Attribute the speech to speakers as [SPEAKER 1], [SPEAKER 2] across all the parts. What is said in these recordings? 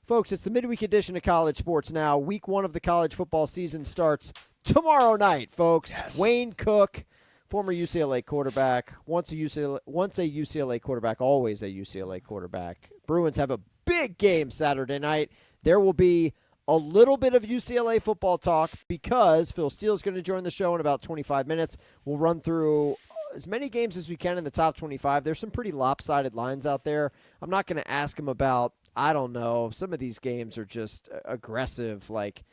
[SPEAKER 1] Folks, it's the midweek edition of College Sports Now. Week 1 of the college football season starts tomorrow night, folks.
[SPEAKER 2] Yes.
[SPEAKER 1] Wayne Cook, former UCLA quarterback, once a UCLA quarterback, always a UCLA quarterback. Bruins have a big game Saturday night. There will be a little bit of UCLA football talk because Phil Steele is going to join the show in about 25 minutes. We'll run through as many games as we can in the top 25. There's some pretty lopsided lines out there. I'm not going to ask him about, I don't know, some of these games are just aggressive, like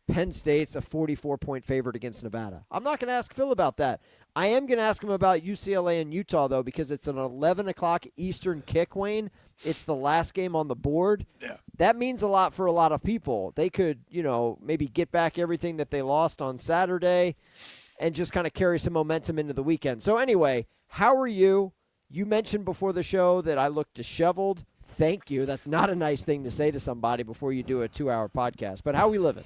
[SPEAKER 1] Penn State's a 44-point favorite against Nevada. I'm not going to ask Phil about that. I am going to ask him about UCLA and Utah, though, because it's an 11 o'clock Eastern kick, Wayne. It's the last game on the board.
[SPEAKER 2] Yeah.
[SPEAKER 1] That means a lot for a lot of people. They could, maybe get back everything that they lost on Saturday and just kind of carry some momentum into the weekend. So anyway, how are you? You mentioned before the show that I look disheveled. Thank you. That's not a nice thing to say to somebody before you do a 2-hour podcast. But how are we living?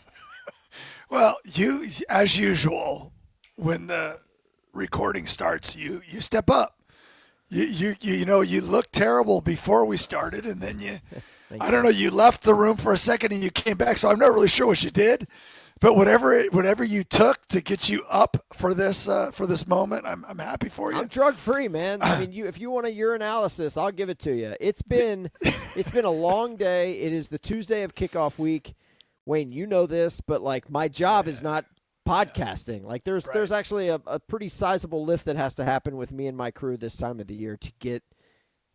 [SPEAKER 2] Well, you, as usual, when the recording starts, you step up. You look terrible before we started, and then you left the room for a second and you came back. So I'm not really sure what you did, but whatever you took to get you up for this moment, I'm happy for you.
[SPEAKER 1] I'm drug free, man. I mean, if you want a urinalysis, I'll give it to you. It's been a long day. It is the Tuesday of kickoff week. Wayne, you know this, but like my job is not podcasting. Like there's actually a pretty sizable lift that has to happen with me and my crew this time of the year to get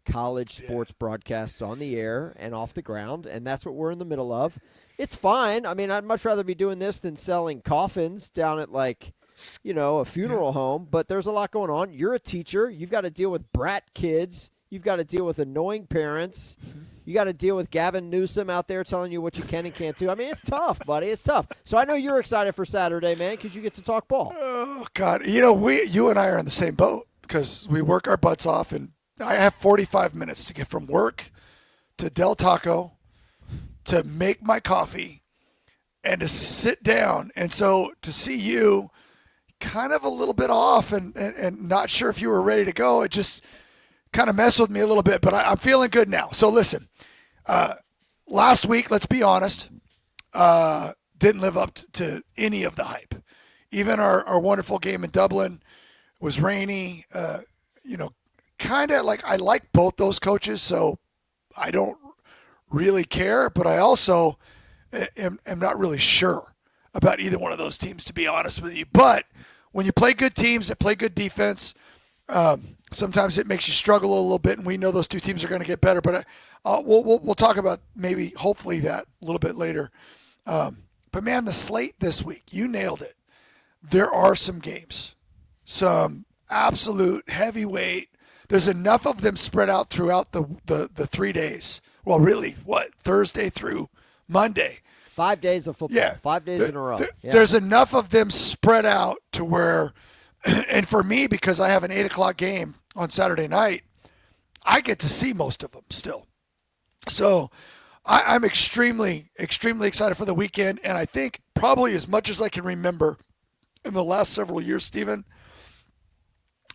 [SPEAKER 1] college sports broadcasts on the air and off the ground, and that's what we're in the middle of. It's fine. I mean, I'd much rather be doing this than selling coffins down at a funeral home, but there's a lot going on. You're a teacher. You've got to deal with brat kids. You've got to deal with annoying parents. You got to deal with Gavin Newsom out there telling you what you can and can't do. I mean, it's tough, buddy. It's tough. So I know you're excited for Saturday, man, because you get to talk ball.
[SPEAKER 2] Oh, God. You and I are in the same boat because we work our butts off, and I have 45 minutes to get from work to Del Taco to make my coffee and to sit down. And so to see you kind of a little bit off and not sure if you were ready to go, it just kind of messed with me a little bit, but I'm feeling good now. So listen, last week, let's be honest, didn't live up to any of the hype. Even our wonderful game in Dublin was rainy. Kind of like I like both those coaches, so I don't really care, but I also am not really sure about either one of those teams, to be honest with you. But when you play good teams that play good defense, sometimes it makes you struggle a little bit, and we know those two teams are going to get better. But we'll talk about hopefully that a little bit later. But man, the slate this week, you nailed it. There are some games, some absolute heavyweight. There's enough of them spread out throughout the 3 days. Well, really, Thursday through Monday.
[SPEAKER 1] 5 days of football.
[SPEAKER 2] Yeah.
[SPEAKER 1] 5 days in a row.
[SPEAKER 2] There's enough of them spread out to where, and for me, because I have an 8 o'clock game on Saturday night, I get to see most of them still. So I'm extremely, extremely excited for the weekend. And I think probably as much as I can remember in the last several years, Stephen,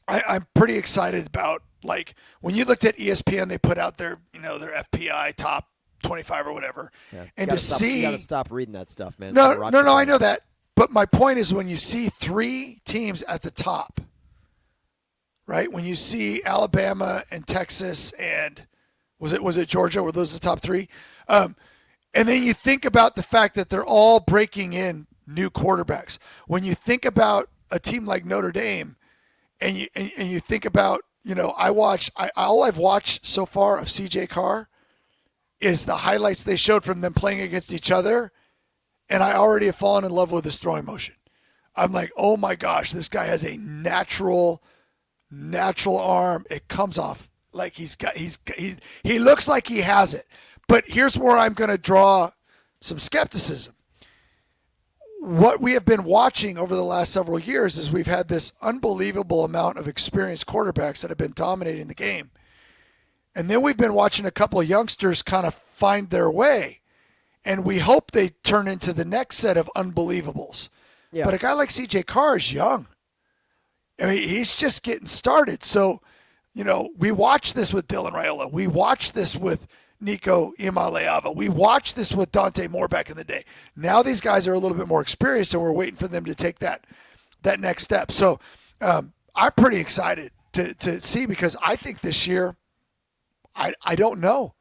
[SPEAKER 2] I'm pretty excited about, like, when you looked at ESPN, they put out their FPI top 25 or whatever.
[SPEAKER 1] Yeah.
[SPEAKER 2] And
[SPEAKER 1] you got to stop reading that stuff, man.
[SPEAKER 2] No, I know that. But my point is when you see 3 teams at the top, right? When you see Alabama and Texas and was it Georgia? Were those the top 3? And then you think about the fact that they're all breaking in new quarterbacks. When you think about a team like Notre Dame and you think about, all I've watched so far of CJ Carr is the highlights they showed from them playing against each other. And I already have fallen in love with his throwing motion. I'm like, oh my gosh, this guy has a natural arm. It comes off like he looks like he has it. But here's where I'm going to draw some skepticism. What we have been watching over the last several years is we've had this unbelievable amount of experienced quarterbacks that have been dominating the game. And then we've been watching a couple of youngsters kind of find their way. And we hope they turn into the next set of unbelievables. Yeah. But a guy like CJ Carr is young. I mean, he's just getting started. So, we watched this with Dylan Raiola. We watched this with Nico Imaleava. We watched this with Dante Moore back in the day. Now these guys are a little bit more experienced, and we're waiting for them to take that next step. So I'm pretty excited to see, because I think this year, I don't know.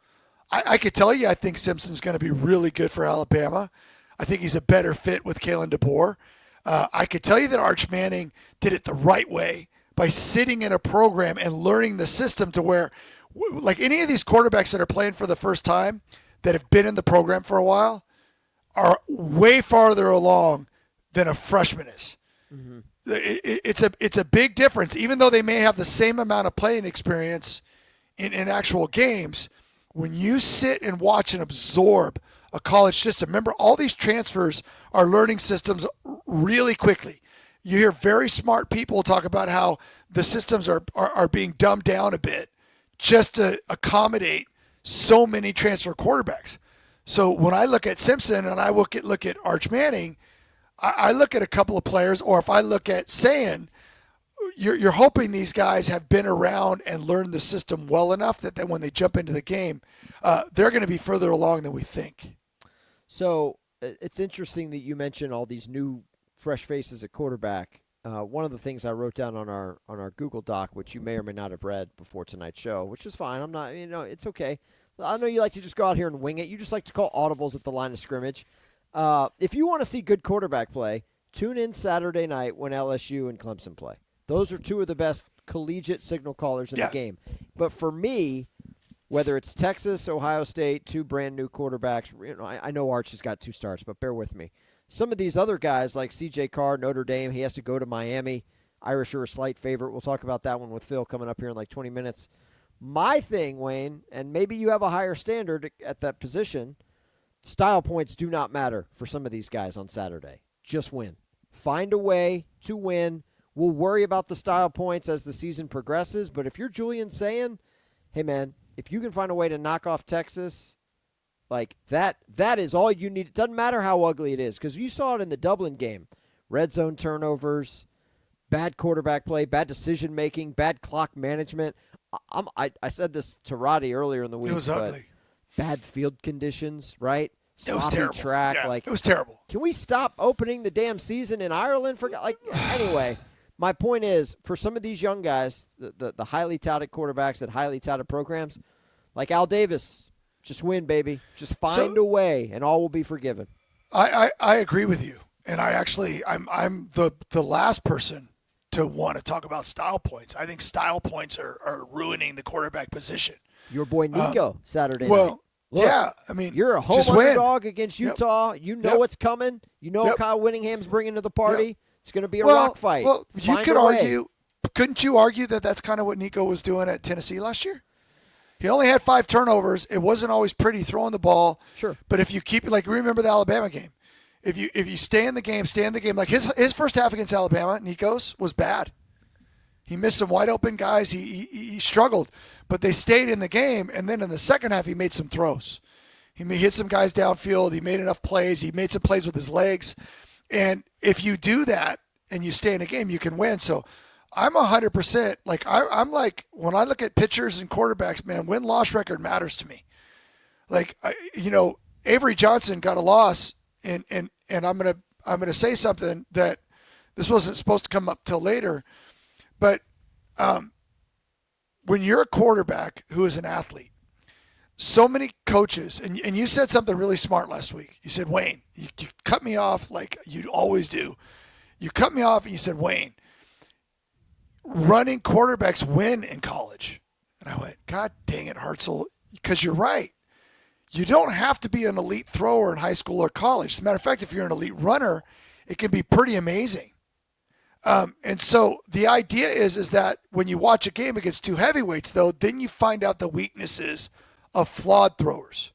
[SPEAKER 2] I could tell you I think Simpson's going to be really good for Alabama. I think he's a better fit with Kalen DeBoer. I could tell you that Arch Manning did it the right way by sitting in a program and learning the system to where, like, any of these quarterbacks that are playing for the first time that have been in the program for a while are way farther along than a freshman is. Mm-hmm. It's a big difference, even though they may have the same amount of playing experience in actual games. When you sit and watch and absorb a college system, remember, all these transfers are learning systems really quickly. You hear very smart people talk about how the systems are being dumbed down a bit just to accommodate so many transfer quarterbacks. So when I look at Simpson and I look at Arch Manning, I look at a couple of players, or if I look at Sayin, you're hoping these guys have been around and learned the system well enough that then when they jump into the game, they're going to be further along than we think.
[SPEAKER 1] So it's interesting that you mentioned all these new fresh faces at quarterback. One of the things I wrote down on our Google Doc, which you may or may not have read before tonight's show, which is fine. I'm not, it's okay. I know you like to just go out here and wing it. You just like to call audibles at the line of scrimmage. If you want to see good quarterback play, tune in Saturday night when LSU and Clemson play. Those are two of the best collegiate signal callers in the game. But for me, whether it's Texas, Ohio State, two brand new quarterbacks, I know Arch has got 2 starts, but bear with me. Some of these other guys like C.J. Carr, Notre Dame, he has to go to Miami. Irish are a slight favorite. We'll talk about that one with Phil coming up here in like 20 minutes. My thing, Wayne, and maybe you have a higher standard at that position, style points do not matter for some of these guys on Saturday. Just win. Find a way to win. We'll worry about the style points as the season progresses, but if you're Julian Sayin, hey, man, if you can find a way to knock off Texas, like that is all you need. It doesn't matter how ugly it is, because you saw it in the Dublin game. Red zone turnovers, bad quarterback play, bad decision-making, bad clock management. I said this to Roddy earlier in the week.
[SPEAKER 2] It was ugly.
[SPEAKER 1] Bad field conditions, right?
[SPEAKER 2] It was terrible.
[SPEAKER 1] Track,
[SPEAKER 2] yeah, it was terrible.
[SPEAKER 1] Can we stop opening the damn season in Ireland? Anyway, my point is, for some of these young guys, the highly touted quarterbacks at highly touted programs, like Al Davis, just win, baby. Just find a way, and all will be forgiven.
[SPEAKER 2] I agree with you, and I'm the last person to want to talk about style points. I think style points are ruining the quarterback position.
[SPEAKER 1] Your boy Nico Saturday night. Look,
[SPEAKER 2] yeah, I mean,
[SPEAKER 1] you're a home underdog against Utah. Yep. You know what's coming. You know what Kyle Whittingham's bringing to the party. Yep. It's going to be a rock fight.
[SPEAKER 2] Well, you could argue. Couldn't you argue that that's kind of what Nico was doing at Tennessee last year? He only had 5 turnovers. It wasn't always pretty throwing the ball.
[SPEAKER 1] Sure.
[SPEAKER 2] But if you keep, like, remember the Alabama game. If you stay in the game. Like his first half against Alabama, Nico's, was bad. He missed some wide open guys. He struggled, but they stayed in the game. And then in the second half, he made some throws. He hit some guys downfield. He made enough plays. He made some plays with his legs. And if you do that and you stay in a game, you can win. So I'm 100%. Like I'm like, when I look at pitchers and quarterbacks, man, win-loss record matters to me. Like Avery Johnson got a loss, and I'm gonna say something that this wasn't supposed to come up till later. But when you're a quarterback who is an athlete, so many coaches, and you said something really smart last week. You said, Wayne, you cut me off like you always do. You cut me off and you said, Wayne, running quarterbacks win in college. And I went, God dang it, Hartzell, because you're right. You don't have to be an elite thrower in high school or college. As a matter of fact, if you're an elite runner, it can be pretty amazing. And so the idea is that when you watch a game against 2 heavyweights, though, then you find out the weaknesses of flawed throwers.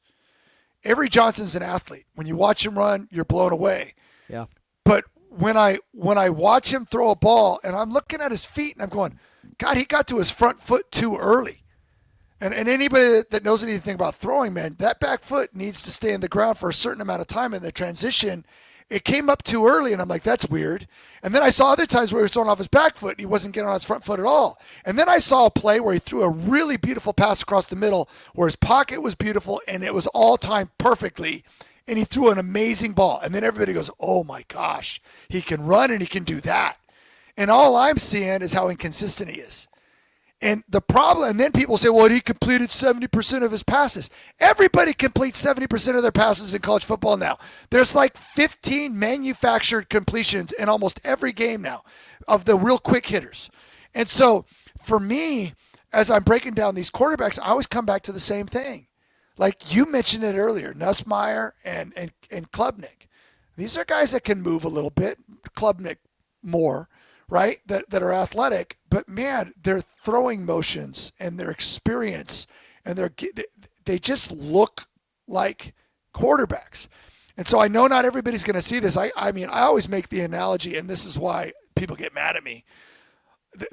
[SPEAKER 2] Avery Johnson's an athlete. When you watch him run, you're blown away.
[SPEAKER 1] Yeah.
[SPEAKER 2] But when I watch him throw a ball and I'm looking at his feet and I'm going, God, he got to his front foot too early. And anybody that knows anything about throwing, man, that back foot needs to stay in the ground for a certain amount of time, and the transition it came up too early, and I'm like, that's weird. And then I saw other times where he was throwing off his back foot, and he wasn't getting on his front foot at all. And then I saw a play where he threw a really beautiful pass across the middle where his pocket was beautiful, and it was all timed perfectly, and he threw an amazing ball. And then everybody goes, oh, my gosh, he can run and he can do that. And all I'm seeing is how inconsistent he is. And the problem, and then people say, well, he completed 70% of his passes. Everybody completes 70% of their passes in college football now. There's like 15 manufactured completions in almost every game now of the real quick hitters. And so for me, as I'm breaking down these quarterbacks, I always come back to the same thing. Like you mentioned it earlier, Nussmeier and Klubnik. These are guys that can move a little bit, Klubnik more, right, that are athletic, but man, their throwing motions and their experience and they just look like quarterbacks. And so I know not everybody's going to see this. I mean, I always make the analogy, and this is why people get mad at me.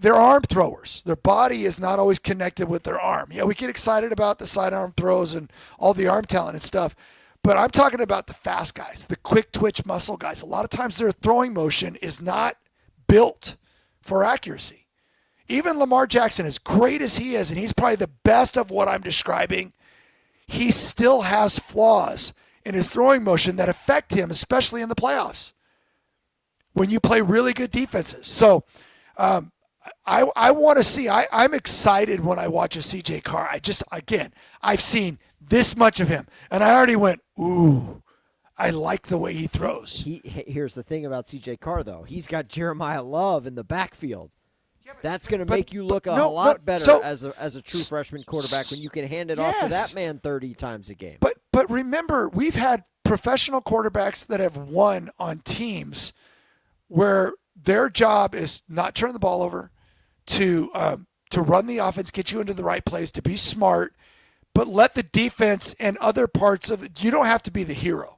[SPEAKER 2] They're arm throwers. Their body is not always connected with their arm. Yeah, we get excited about the sidearm throws and all the arm talent and stuff, but I'm talking about the fast guys, the quick twitch muscle guys. A lot of times their throwing motion is not built for accuracy. Even Lamar Jackson, as great as he is, and he's probably the best of what I'm describing, he still has flaws in his throwing motion that affect him, especially in the playoffs when you play really good defenses. So I want to see, I'm excited when I watch a CJ Carr. I've seen this much of him, and I already went, ooh, I like the way he throws.
[SPEAKER 1] Here's the thing about C.J. Carr, though. He's got Jeremiah Love in the backfield. Yeah, That's going to make you look a lot better as a true freshman quarterback when you can hand it off to that man 30 times a game.
[SPEAKER 2] But remember, we've had professional quarterbacks that have won on teams where their job is not turn the ball over, to run the offense, get you into the right place, to be smart, but let the defense and other parts of it. You don't have to be the hero.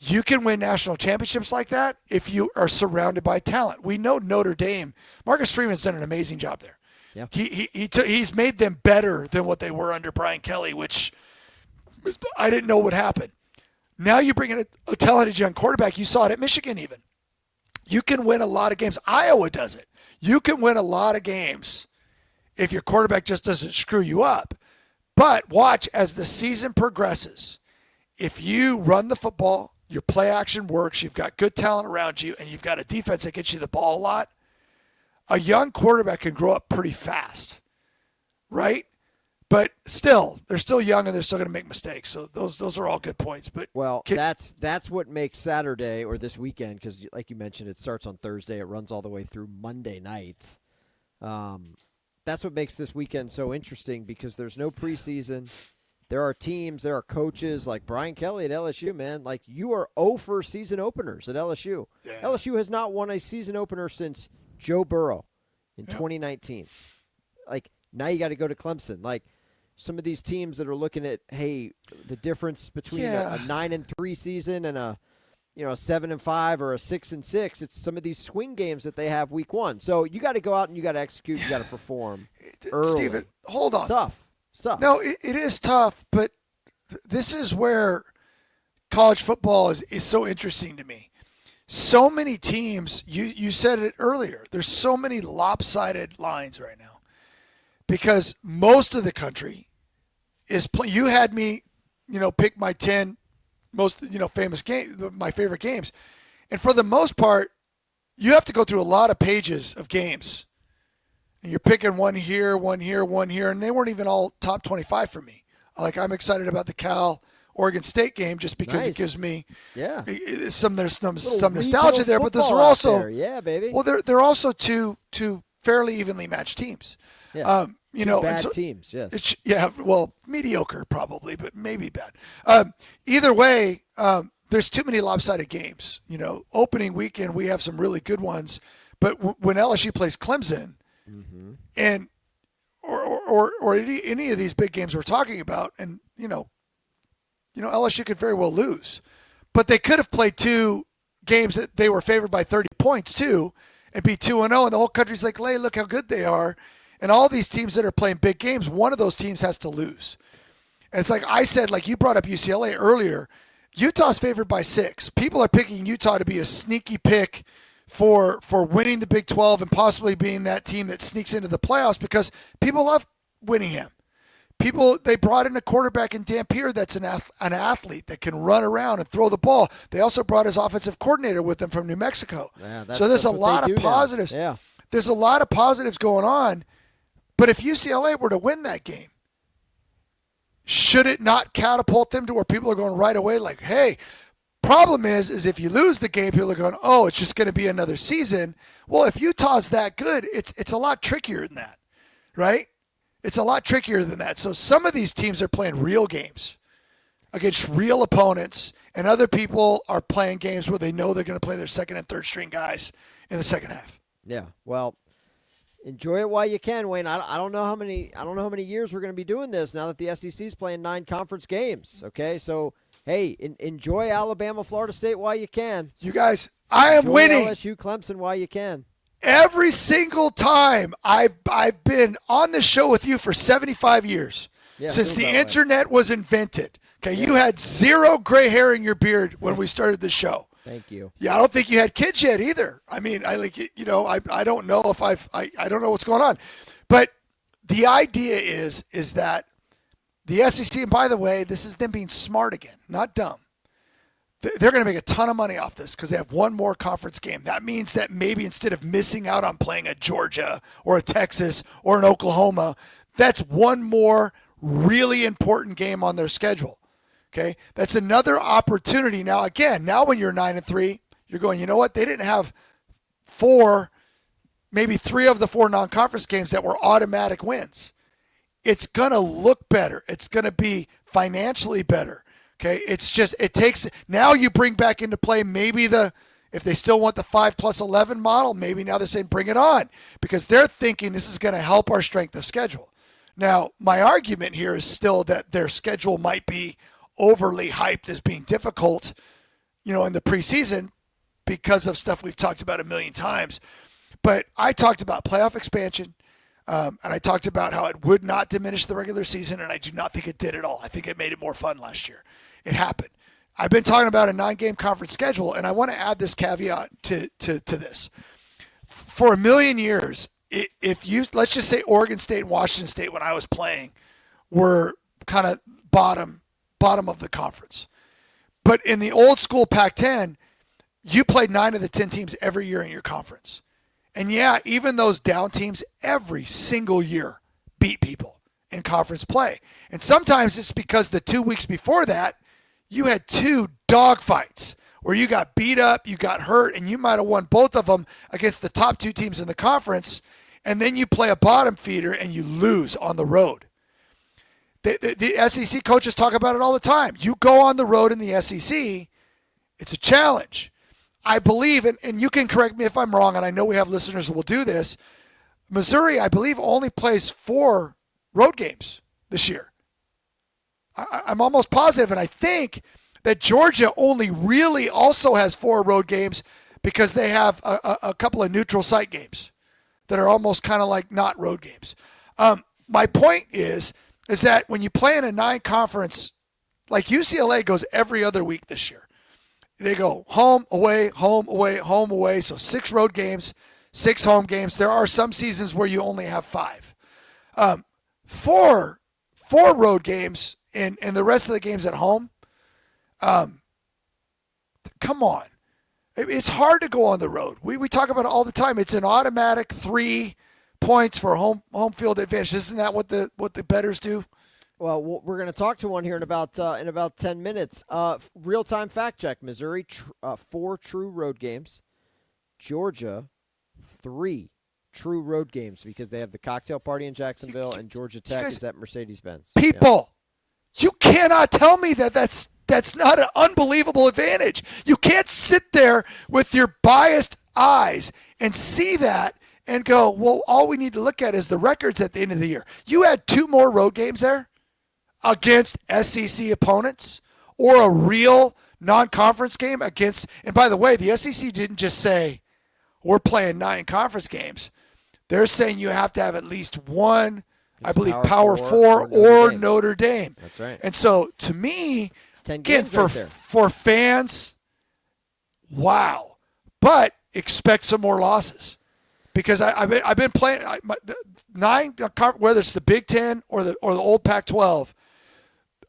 [SPEAKER 2] You can win national championships like that if you are surrounded by talent. We know Notre Dame. Marcus Freeman's done an amazing job there.
[SPEAKER 1] Yeah.
[SPEAKER 2] He's made them better than what they were under Brian Kelly, which I didn't know would happen. Now you bring in a talented young quarterback. You saw it at Michigan even. You can win a lot of games. Iowa does it. You can win a lot of games if your quarterback just doesn't screw you up. But watch as the season progresses. If you run the football, your play action works, you've got good talent around you, and you've got a defense that gets you the ball a lot, a young quarterback can grow up pretty fast, right? But still, they're still young and they're still going to make mistakes. So those are all good points. But
[SPEAKER 1] that's what makes Saturday or this weekend, because like you mentioned, it starts on Thursday, it runs all the way through Monday night. That's what makes this weekend so interesting because there's no preseason. There are teams, there are coaches like Brian Kelly at LSU, man. Like, you are 0 for season openers at LSU. Yeah. LSU has not won a season opener since Joe Burrow in 2019. Like, now you got to go to Clemson. Like, some of these teams that are looking at, hey, the difference between a 9-3 season and a 7-5 or a 6-6, it's some of these swing games that they have week one. So you got to go out and you got to execute, you got to perform early.
[SPEAKER 2] Steven, hold on.
[SPEAKER 1] Tough.
[SPEAKER 2] No, it is tough, but this is where college football is so interesting to me. So many teams, you said it earlier, there's so many lopsided lines right now because most of the country is you had me, pick my 10 most, famous game, my favorite games. And for the most part, you have to go through a lot of pages of games. And you're picking one here, and they weren't even all top 25 for me. Like, I'm excited about the Cal-Oregon State game just because it gives me some nostalgia there. But those are also
[SPEAKER 1] baby.
[SPEAKER 2] Well, they're also two fairly evenly matched teams.
[SPEAKER 1] Yeah. Bad teams. Yes.
[SPEAKER 2] Mediocre probably, but maybe bad. Either way, there's too many lopsided games. Opening weekend we have some really good ones, but when LSU plays Clemson. Mm-hmm. And or any of these big games we're talking about, and LSU could very well lose, but they could have played two games that they were favored by 30 points too, and be 2-0, and the whole country's like, "Hey, look how good they are!" And all these teams that are playing big games, one of those teams has to lose. And it's like I said, like you brought up UCLA earlier. Utah's favored by 6. People are picking Utah to be a sneaky pick for winning the Big 12 and possibly being that team that sneaks into the playoffs because people love Winningham. They brought in a quarterback in Dampier that's an athlete that can run around and throw the ball. They also brought his offensive coordinator with them from New Mexico.
[SPEAKER 1] Yeah,
[SPEAKER 2] so there's a lot of positives.
[SPEAKER 1] Yeah.
[SPEAKER 2] There's a lot of positives going on. But if UCLA were to win that game, should it not catapult them to where people are going right away like, hey, problem is if you lose the game, people are going, oh, it's just going to be another season. Well, if Utah's that good, it's a lot trickier than that, right? It's a lot trickier than that. So some of these teams are playing real games against real opponents, and other people are playing games where they know they're going to play their second and third string guys in the second half.
[SPEAKER 1] Yeah, well, enjoy it while you can, Wayne. I don't know how many years we're going to be doing this now that the SEC is playing 9 conference games. Okay, so hey, enjoy Alabama, Florida State while you can.
[SPEAKER 2] You guys, I am
[SPEAKER 1] enjoy
[SPEAKER 2] winning.
[SPEAKER 1] LSU, Clemson while you can.
[SPEAKER 2] Every single time I've been on this show with you for 75 years, since the internet was invented. Okay, you had 0 gray hair in your beard when we started the show.
[SPEAKER 1] Thank you.
[SPEAKER 2] Yeah, I don't think you had kids yet either. I mean, I don't know if I don't know what's going on, but the idea is that the SEC, and by the way, this is them being smart again, not dumb. They're going to make a ton of money off this because they have one more conference game. That means that maybe instead of missing out on playing a Georgia or a Texas or an Oklahoma, that's one more really important game on their schedule. Okay, that's another opportunity. Now, again, when you're 9-3, you're going, you know what? They didn't have 4, maybe 3 of the 4 non-conference games that were automatic wins. It's going to look better. It's going to be financially better. Okay, it takes, now you bring back into play maybe if they still want the 5+11 model, maybe now they're saying bring it on because they're thinking this is going to help our strength of schedule. Now, my argument here is still that their schedule might be overly hyped as being difficult, in the preseason because of stuff we've talked about a million times. But I talked about playoff expansion, and I talked about how it would not diminish the regular season, and I do not think it did at all. I think it made it more fun last year. It happened. I've been talking about a 9-game conference schedule, and I want to add this caveat to this. For a million years, let's just say Oregon State and Washington State when I was playing were kind of bottom of the conference. But in the old school Pac-10, you played 9 of the 10 teams every year in your conference. And yeah, even those down teams every single year beat people in conference play. And sometimes it's because the 2 weeks before that, you had 2 dogfights where you got beat up, you got hurt, and you might have won both of them against the top 2 teams in the conference. And then you play a bottom feeder and you lose on the road. The SEC coaches talk about it all the time. You go on the road in the SEC, it's a challenge. I believe, and you can correct me if I'm wrong, and I know we have listeners who will do this, Missouri, I believe, only plays 4 road games this year. I'm almost positive, and I think that Georgia only really also has 4 road games because they have a couple of neutral site games that are almost kind of like not road games. My point is that when you play in a 9-conference, like UCLA goes every other week this year. They go home, away, home, away, home, away. So 6 road games, 6 home games. There are some seasons where you only have 5. 4 road games and the rest of the games at home. Come on. It's hard to go on the road. We talk about it all the time. It's an automatic 3 points for home field advantage. Isn't that what the bettors do?
[SPEAKER 1] Well, we're going to talk to one here in about 10 minutes. Real-time fact check. Missouri, 4 true road games. Georgia, 3 true road games because they have the cocktail party in Jacksonville and Georgia Tech is at Mercedes-Benz.
[SPEAKER 2] People, you cannot tell me that's not an unbelievable advantage. You can't sit there with your biased eyes and see that and go, well, all we need to look at is the records at the end of the year. You had 2 more road games there against SEC opponents or a real non-conference game against, and by the way, the SEC didn't just say, we're playing 9 conference games. They're saying you have to have at least one, I believe, Power 4 or Notre Dame.
[SPEAKER 1] That's right.
[SPEAKER 2] And so, to me,
[SPEAKER 1] 10
[SPEAKER 2] Again,
[SPEAKER 1] games right there.
[SPEAKER 2] for fans, wow. But expect some more losses. Because I've been playing nine, whether it's the Big Ten or the old Pac-12,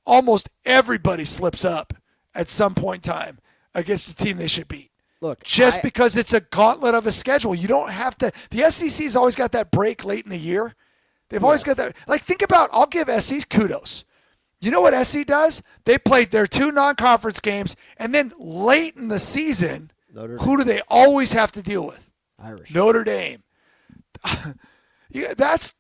[SPEAKER 2] almost everybody slips up at some point in time against the team they should beat.
[SPEAKER 1] Look,
[SPEAKER 2] because it's a gauntlet of a schedule. You don't have to. The SEC's always got that break late in the year. They've always got that. Like, think about, I'll give SC kudos. You know what SC does? They played their 2 non-conference games, and then late in the season, who do they always have to deal with?
[SPEAKER 1] Irish.
[SPEAKER 2] Notre Dame. That's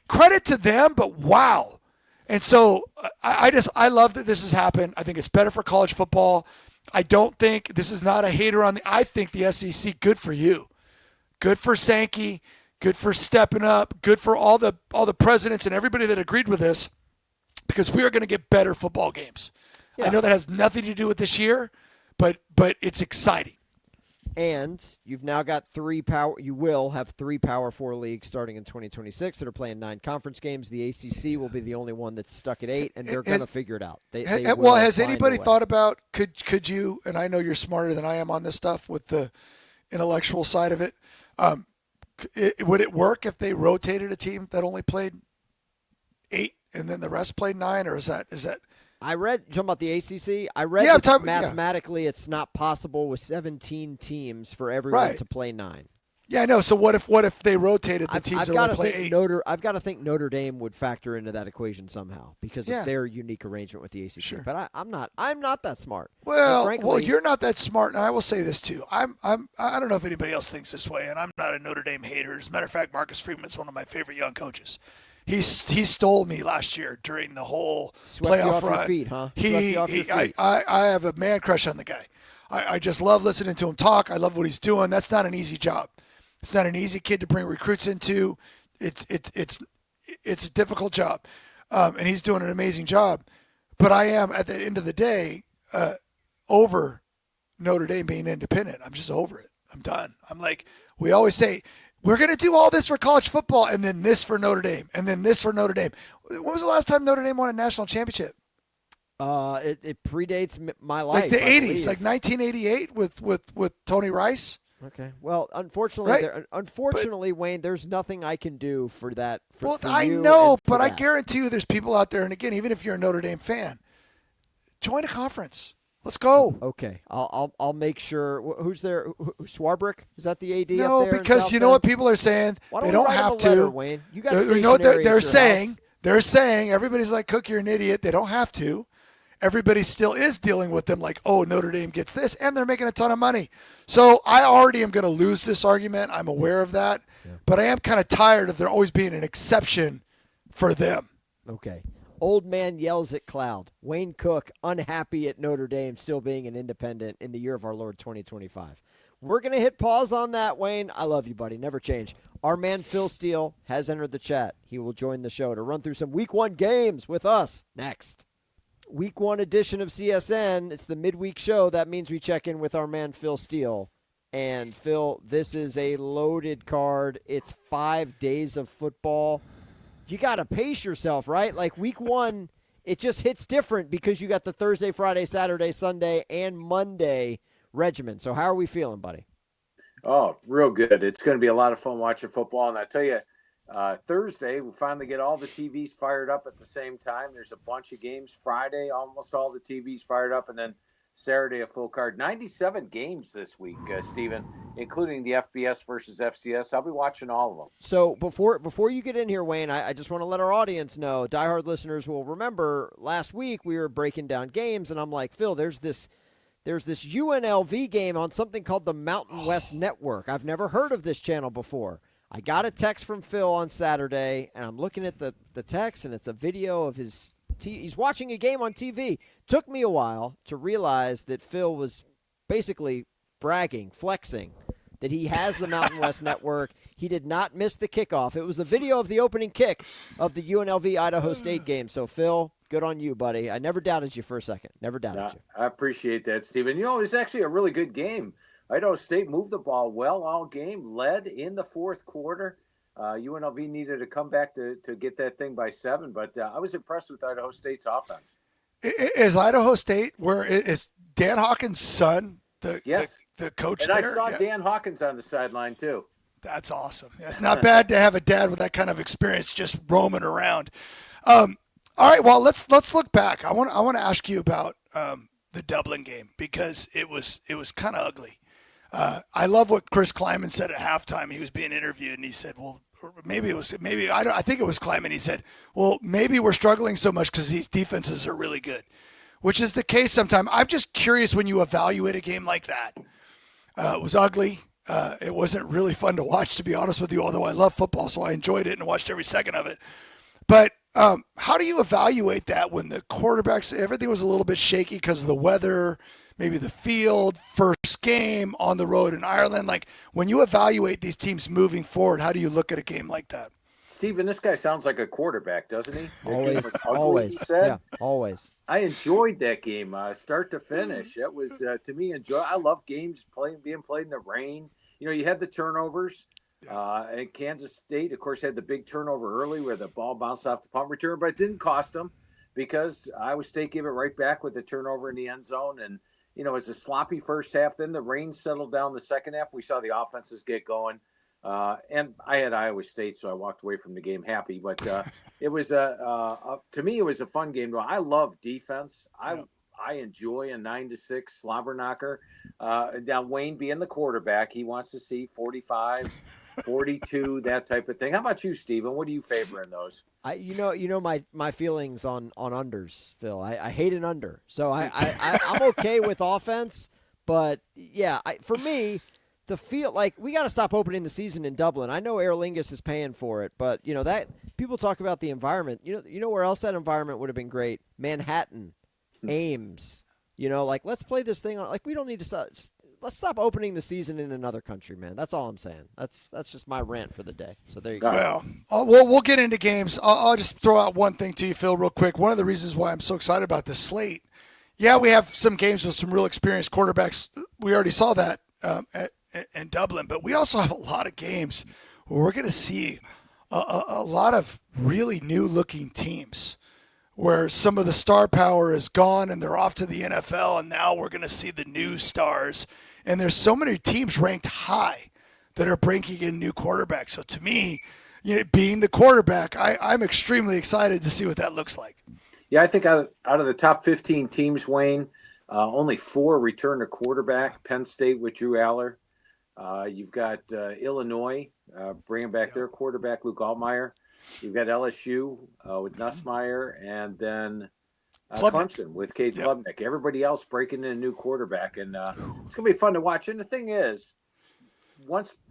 [SPEAKER 2] credit to them, but wow. And so I love that this has happened. I think it's better for college football. I don't think this is not a hater on I think the SEC, good for you. Good for Sankey, good for stepping up, good for all the presidents and everybody that agreed with this, because we are going to get better football games. Yeah. I know that has nothing to do with this year, but it's exciting.
[SPEAKER 1] And you've now got you will have 3 Power 4 leagues starting in 2026 that are playing 9 conference games. The ACC will be the only one that's stuck at 8, and they're going to figure it out.
[SPEAKER 2] Has anybody thought about, could you, and I know you're smarter than I am on this stuff with the intellectual side of it, would it work if they rotated a team that only played 8 and then the rest played 9, or is that?
[SPEAKER 1] I read, you're talking about the ACC? I read that mathematically it's not possible with 17 teams for everyone to play 9.
[SPEAKER 2] Yeah, I know. So what if they rotated the teams that only play 8?
[SPEAKER 1] I've got to think Notre Dame would factor into that equation somehow because of their unique arrangement with the ACC. Sure. But I'm not that smart.
[SPEAKER 2] Well, you're not that smart, and I will say this too. I don't know if anybody else thinks this way, and I'm not a Notre Dame hater. As a matter of fact, Marcus Freeman's one of my favorite young coaches. He stole me last year during the whole playoff run. I have a man crush on the guy. I just love listening to him talk. I love what he's doing. That's not an easy job. It's not an easy kid to bring recruits into. It's a difficult job, and he's doing an amazing job. But I am, at the end of the day, over Notre Dame being independent. I'm just over it. I'm done. I'm like, we always say, we're going to do all this for college football and then this for Notre Dame and then this for Notre Dame. When was the last time Notre Dame won a national championship?
[SPEAKER 1] It predates my life.
[SPEAKER 2] Like the 80s, like 1988 with Tony Rice.
[SPEAKER 1] Okay. Well, unfortunately, Wayne, there's nothing I can do for that.
[SPEAKER 2] I know, but I guarantee you there's people out there, and again, even if you're a Notre Dame fan, join a conference. Let's go.
[SPEAKER 1] Okay, I'll make sure. Who's there? Swarbrick? Is that the AD?
[SPEAKER 2] No,
[SPEAKER 1] up there
[SPEAKER 2] because you know what people are saying. They don't have to.
[SPEAKER 1] Letter, Wayne? You got
[SPEAKER 2] they're saying. They're saying everybody's like, Cook, you're an idiot. They don't have to. Everybody still is dealing with them like, oh, Notre Dame gets this, and they're making a ton of money. So I already am going to lose this argument. I'm aware of that, but I am kind of tired of there always being an exception for them.
[SPEAKER 1] Okay. Old man yells at cloud. Wayne Cook, unhappy at Notre Dame still being an independent in the year of our Lord 2025. We're going to hit pause on that, Wayne. I love you, buddy. Never change. Our man Phil Steele has entered the chat. He will join the show to run through some Week 1 games with us next. Week 1 edition of CSN. It's the midweek show. That means we check in with our man Phil Steele. And, Phil, this is a loaded card. It's 5 days of football. You got to pace yourself, right? Like Week 1, it just hits different because you got the Thursday, Friday, Saturday, Sunday, and Monday regimen. So how are we feeling, buddy?
[SPEAKER 3] Oh, real good. It's going to be a lot of fun watching football. And I tell you, Thursday, we finally get all the TVs fired up at the same time. There's a bunch of games. Friday, almost all the TVs fired up. And then Saturday, a full card. 97 games this week, Stephen, including the FBS versus FCS. I'll be watching all of them.
[SPEAKER 1] So before you get in here, Wayne, I just want to let our audience know, diehard listeners will remember last week we were breaking down games, and I'm like, Phil, there's this UNLV game on something called the Mountain West Network. I've never heard of this channel before. I got a text from Phil on Saturday, and I'm looking at the text, and it's a video of he's watching a game on TV. Took me a while to realize that Phil was basically bragging, flexing, that he has the Mountain West Network. He did not miss the kickoff. It was the video of the opening kick of the UNLV-Idaho State game. So, Phil, good on you, buddy. I never doubted you for a second. Never doubted you.
[SPEAKER 3] I appreciate that, Stephen. You know, it was actually a really good game. Idaho State moved the ball well all game, led in the fourth quarter. UNLV needed to come back to get that thing by 7, but I was impressed with Idaho State's offense.
[SPEAKER 2] Is Idaho State where is Dan Hawkins' son
[SPEAKER 3] Yes.
[SPEAKER 2] the coach
[SPEAKER 3] And
[SPEAKER 2] there?
[SPEAKER 3] I saw
[SPEAKER 2] Yeah.
[SPEAKER 3] Dan Hawkins on the sideline too.
[SPEAKER 2] That's awesome. Yeah, it's not bad to have a dad with that kind of experience just roaming around. All right, well let's look back. I want to ask you about the Dublin game because it was kind of ugly. I love what Chris Kleiman said at halftime. He was being interviewed and he said, "Well, I think it was Kleiman. He said, "Well, maybe we're struggling so much because these defenses are really good," which is the case sometimes. I'm just curious when you evaluate a game like that. It was ugly. It wasn't really fun to watch, to be honest with you, although I love football, so I enjoyed it and watched every second of it. But how do you evaluate that when the quarterbacks, everything was a little bit shaky because of the weather, maybe the field, first game on the road in Ireland? Like, when you evaluate these teams moving forward, how do you look at a game like that?
[SPEAKER 3] Steven, this guy sounds like a quarterback, doesn't he?
[SPEAKER 1] Always.
[SPEAKER 3] He said.
[SPEAKER 1] Yeah, always.
[SPEAKER 3] I enjoyed that game, start to finish. It was to me enjoy. I love games being played in the rain. You had the turnovers. And Kansas State, of course, had the big turnover early where the ball bounced off the punt return, but it didn't cost them because Iowa State gave it right back with the turnover in the end zone. And it was a sloppy first half. Then the rain settled down the second half. We saw the offenses get going. And I had Iowa State, so I walked away from the game happy. But it was to me, it was a fun game. I love defense. I enjoy a 9-6 slobber knocker. Now Wayne being the quarterback, he wants to see 45, 42, that type of thing. How about you, Steven? What do you favor in those?
[SPEAKER 1] My feelings on unders, Phil. I hate an under, so I'm okay with offense. But yeah, for me, the feel like we got to stop opening the season in Dublin. I know Aer Lingus is paying for it, but that people talk about the environment. You know where else that environment would have been great? Manhattan, Ames. Let's play this thing on. Like, we don't need to stop. Let's stop opening the season in another country, man. That's all I'm saying. That's just my rant for the day. So there you go.
[SPEAKER 2] Well, we'll get into games. I'll just throw out one thing to you, Phil, real quick. One of the reasons why I'm so excited about this slate, yeah, we have some games with some real experienced quarterbacks. We already saw that in Dublin, but we also have a lot of games where we're going to see a lot of really new-looking teams where some of the star power is gone and they're off to the NFL, and now we're going to see the new stars. And there's so many teams ranked high that are bringing in new quarterbacks. So to me, being the quarterback, I'm extremely excited to see what that looks like.
[SPEAKER 3] Yeah, I think out of the top 15 teams, Wayne, only 4 return to quarterback. Penn State with Drew Aller. You've got Illinois bringing back their quarterback, Luke Altmaier. You've got LSU with Nussmeier, and then Clemson with Cade Klubnik. Everybody else breaking in a new quarterback, and it's going to be fun to watch. And the thing is,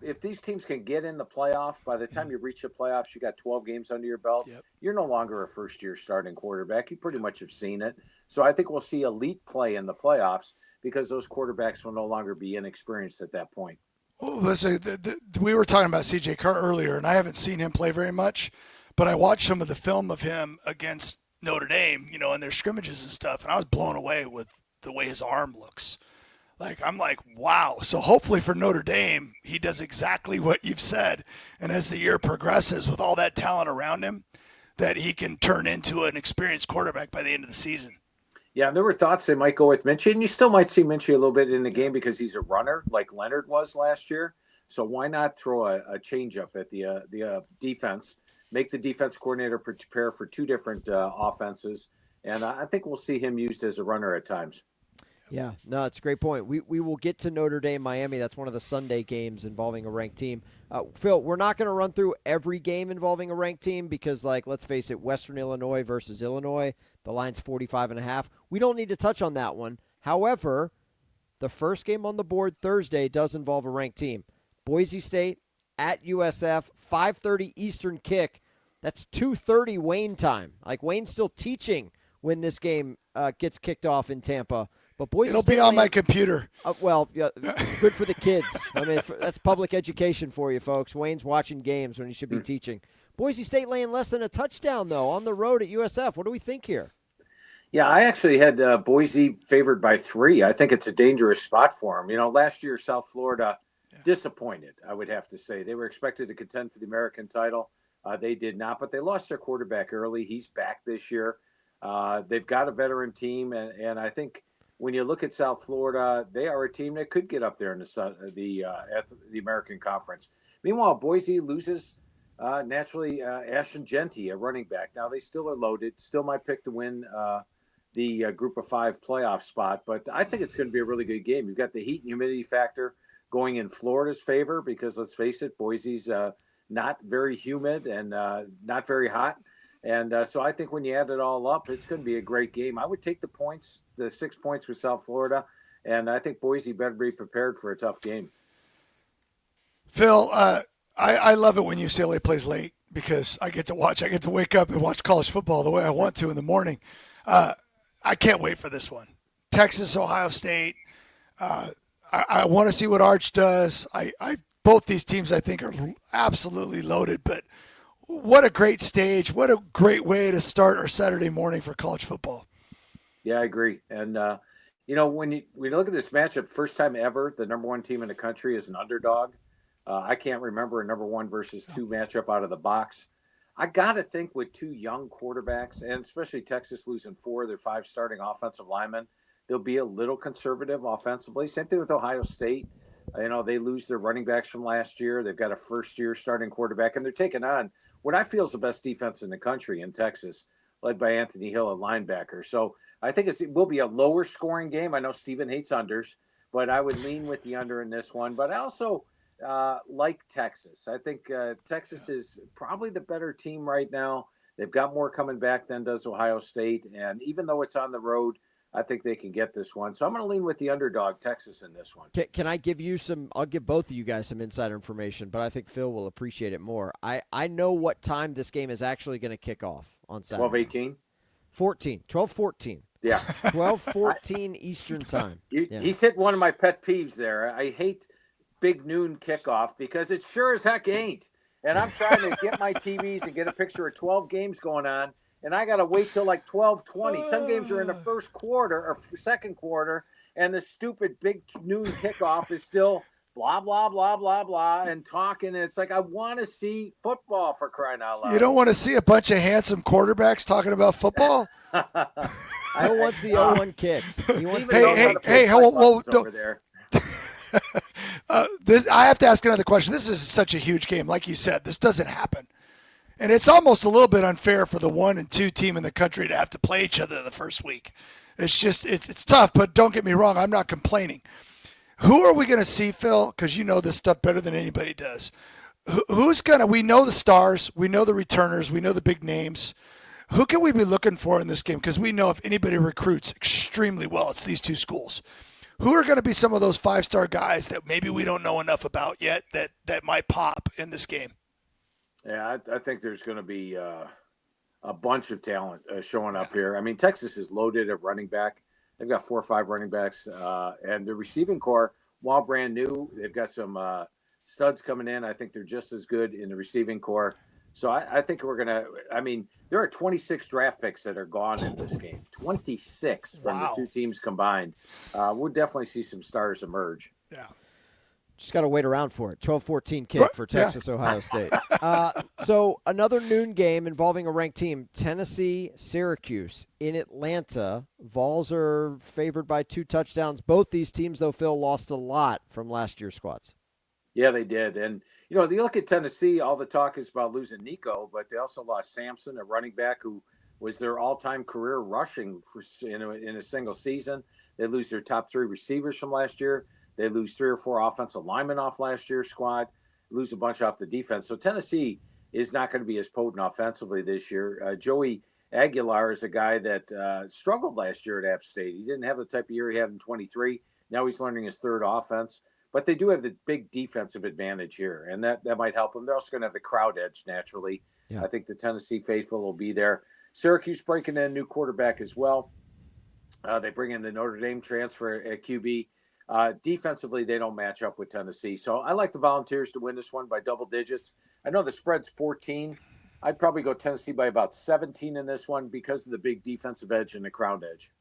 [SPEAKER 3] if these teams can get in the playoff, by the time you reach the playoffs, you got 12 games under your belt. Yep. You're no longer a first-year starting quarterback. You pretty much have seen it. So I think we'll see elite play in the playoffs because those quarterbacks will no longer be inexperienced at that point.
[SPEAKER 2] Well, listen, we were talking about C.J. Carr earlier, and I haven't seen him play very much, but I watched some of the film of him against Notre Dame, in their scrimmages and stuff, and I was blown away with the way his arm looks. I'm like, wow. So hopefully for Notre Dame, he does exactly what you've said, and as the year progresses with all that talent around him, that he can turn into an experienced quarterback by the end of the season.
[SPEAKER 3] Yeah, there were thoughts they might go with Minchie, and you still might see Minchie a little bit in the game because he's a runner like Leonard was last year. So why not throw a change-up at the defense, make the defense coordinator prepare for 2 different offenses, and I think we'll see him used as a runner at times.
[SPEAKER 1] Yeah, no, it's a great point. We will get to Notre Dame, Miami. That's one of the Sunday games involving a ranked team. Phil, we're not going to run through every game involving a ranked team because, let's face it, Western Illinois versus Illinois, the line's 45.5. We don't need to touch on that one. However, the first game on the board Thursday does involve a ranked team. Boise State at USF, 5:30 Eastern kick. That's 2:30 Wayne time. Wayne's still teaching when this game gets kicked off in Tampa. But Boise
[SPEAKER 2] It'll
[SPEAKER 1] State
[SPEAKER 2] be on my computer.
[SPEAKER 1] Yeah, good for the kids. I mean, that's public education for you, folks. Wayne's watching games when he should be teaching. Boise State laying less than a touchdown, though, on the road at USF. What do we think here?
[SPEAKER 3] Yeah, I actually had Boise favored by 3. I think it's a dangerous spot for them. Last year, South Florida disappointed, I would have to say. They were expected to contend for the American title. They did not, but they lost their quarterback early. He's back this year. They've got a veteran team, and I think when you look at South Florida, they are a team that could get up there in the American Conference. Meanwhile, Boise loses naturally Ashton Genty, a running back. Now they still are loaded, still might pick to win the Group of Five playoff spot, but I think it's going to be a really good game. You've got the heat and humidity factor going in Florida's favor because let's face it, Boise's not very humid and not very hot. And so I think when you add it all up, it's going to be a great game. I would take the points, the 6 points with South Florida, and I think Boise better be prepared for a tough game.
[SPEAKER 2] Phil, I love it when UCLA plays late because I get to wake up and watch college football the way I want to in the morning. I can't wait for this one. Texas, Ohio State. I want to see what Arch does. Both these teams I think are absolutely loaded, but what a great stage. What a great way to start our Saturday morning for college football.
[SPEAKER 3] Yeah, I agree. And, when you look at this matchup, first time ever, the number one team in the country is an underdog. I can't remember a number one versus two matchup out of the box. I got to think with two young quarterbacks, and especially Texas losing 4 of their 5 starting offensive linemen, they'll be a little conservative offensively. Same thing with Ohio State. They lose their running backs from last year. They've got a first-year starting quarterback, and they're taking on what I feel is the best defense in the country in Texas, led by Anthony Hill, a linebacker. So I think it will be a lower-scoring game. I know Steven hates unders, but I would lean with the under in this one. But I also like Texas. I think Texas is probably the better team right now. They've got more coming back than does Ohio State, and even though it's on the road, I think they can get this one. So I'm going to lean with the underdog, Texas, in this one.
[SPEAKER 1] Can I give you some – I'll give both of you guys some insider information, but I think Phil will appreciate it more. I know what time this game is actually going to kick off on Saturday.
[SPEAKER 3] 12:18?
[SPEAKER 1] 12:14.
[SPEAKER 3] Yeah.
[SPEAKER 1] 12:14 Eastern time.
[SPEAKER 3] He's hit one of my pet peeves there. I hate big noon kickoff because it sure as heck ain't. And I'm trying to get my TVs and get a picture of 12 games going on, and I got to wait till like 12:20. Some games are in the first quarter or second quarter, and the stupid big noon kickoff is still blah, blah, blah, blah, blah, and talking. And it's like, I want to see football, for crying out loud.
[SPEAKER 2] You don't want to see a bunch of handsome quarterbacs talking about football?
[SPEAKER 1] Phil wants the 0-1 kicks. He wants
[SPEAKER 3] over there.
[SPEAKER 2] I have to ask another question. This is such a huge game. Like you said, this doesn't happen. And it's almost a little bit unfair for the 1 and 2 team in the country to have to play each other the first week. It's just, it's tough, but don't get me wrong. I'm not complaining. Who are we going to see, Phil? Because you know this stuff better than anybody does. We know the stars, we know the returners, we know the big names. Who can we be looking for in this game? Because we know if anybody recruits extremely well, it's these two schools. Who are going to be some of those 5-star guys that maybe we don't know enough about yet that might pop in this game?
[SPEAKER 3] Yeah, I think there's going to be a bunch of talent showing up here. I mean, Texas is loaded at running back. They've got 4 or 5 running backs. And the receiving core, while brand new, they've got some studs coming in. I think they're just as good in the receiving core. So I think we're going to – I mean, there are 26 draft picks that are gone in this game. 26 from the two teams combined. We'll definitely see some stars emerge.
[SPEAKER 2] Yeah.
[SPEAKER 1] Just got to wait around for it. 12-14 kick for Texas, Ohio State. So another noon game involving a ranked team, Tennessee-Syracuse in Atlanta. Vols are favored by 2 touchdowns. Both these teams, though, Phil, lost a lot from last year's squads.
[SPEAKER 3] Yeah, they did. And, you look at Tennessee, all the talk is about losing Nico, but they also lost Sampson, a running back who was their all-time career rushing in a single season. They lose their top 3 receivers from last year. They lose 3 or 4 offensive linemen off last year's squad, lose a bunch off the defense. So Tennessee is not going to be as potent offensively this year. Joey Aguilar is a guy that struggled last year at App State. He didn't have the type of year he had in 23. Now he's learning his 3rd offense. But they do have the big defensive advantage here, and that might help them. They're also going to have the crowd edge naturally. Yeah. I think the Tennessee faithful will be there. Syracuse breaking in a new quarterback as well. They bring in the Notre Dame transfer at QB. Defensively, they don't match up with Tennessee. So I like the Volunteers to win this one by double digits. I know the spread's 14. I'd probably go Tennessee by about 17 in this one because of the big defensive edge and the crowd edge.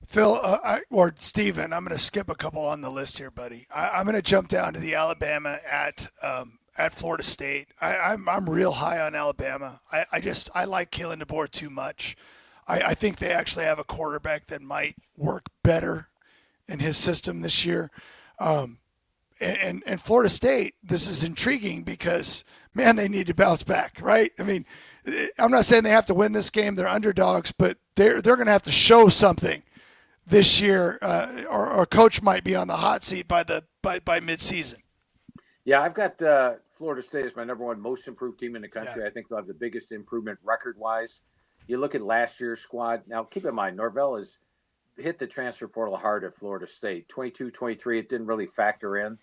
[SPEAKER 2] Phil, or Steven, I'm going to skip a couple on the list here, buddy. I'm going to jump down to the Alabama at at Florida State. I'm real high on Alabama. I like Kalen DeBoer too much. I think they actually have a quarterback that might work better in his system this year. And Florida State, this is intriguing because, man, they need to bounce back, right? I mean, I'm not saying they have to win this game. They're underdogs, but they're going to have to show something this year, or a coach might be on the hot seat by midseason.
[SPEAKER 3] Yeah, I've got Florida State as my number one most improved team in the country. Yeah. I think they'll have the biggest improvement record-wise. You look at last year's squad. Now, keep in mind, Norvell has hit the transfer portal hard at Florida State. 22, 23, it didn't really factor in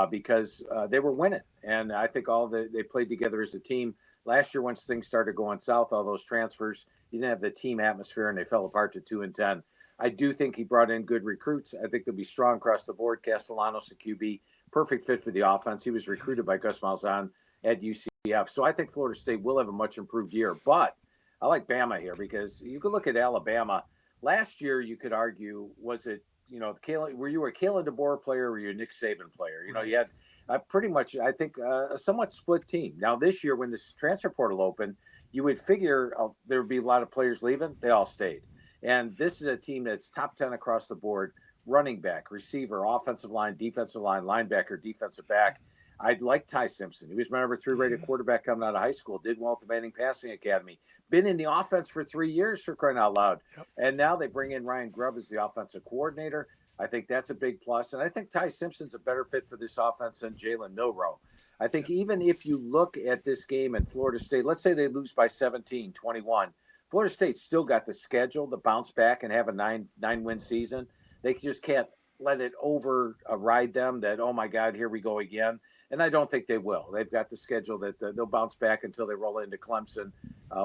[SPEAKER 3] because they were winning. And I think they played together as a team. Last year, once things started going south, all those transfers, you didn't have the team atmosphere, and they fell apart to 2-10. I do think he brought in good recruits. I think they'll be strong across the board. Castellanos, a QB, perfect fit for the offense. He was recruited by Gus Malzahn at UCF. So I think Florida State will have a much improved year. But I like Bama here because you could look at Alabama. Last year, you could argue, was it, were you a Kalen DeBoer player or were you a Nick Saban player? You had pretty much, I think, a somewhat split team. Now, this year, when this transfer portal opened, you would figure there would be a lot of players leaving. They all stayed. And this is a team that's top 10 across the board, running back, receiver, offensive line, defensive line, linebacker, defensive back. I'd like Ty Simpson. He was my number 3 rated quarterback coming out of high school, did well at the Manning Passing Academy, been in the offense for 3 years for crying out loud. Yep. And now they bring in Ryan Grubb as the offensive coordinator. I think that's a big plus. And I think Ty Simpson's a better fit for this offense than Jalen Milroe. I think even if you look at this game in Florida State, let's say they lose by 17, 21, Florida State's still got the schedule to bounce back and have a nine-win season. They just can't let it override them that, oh, my God, here we go again. And I don't think they will. They've got the schedule that they'll bounce back until they roll into Clemson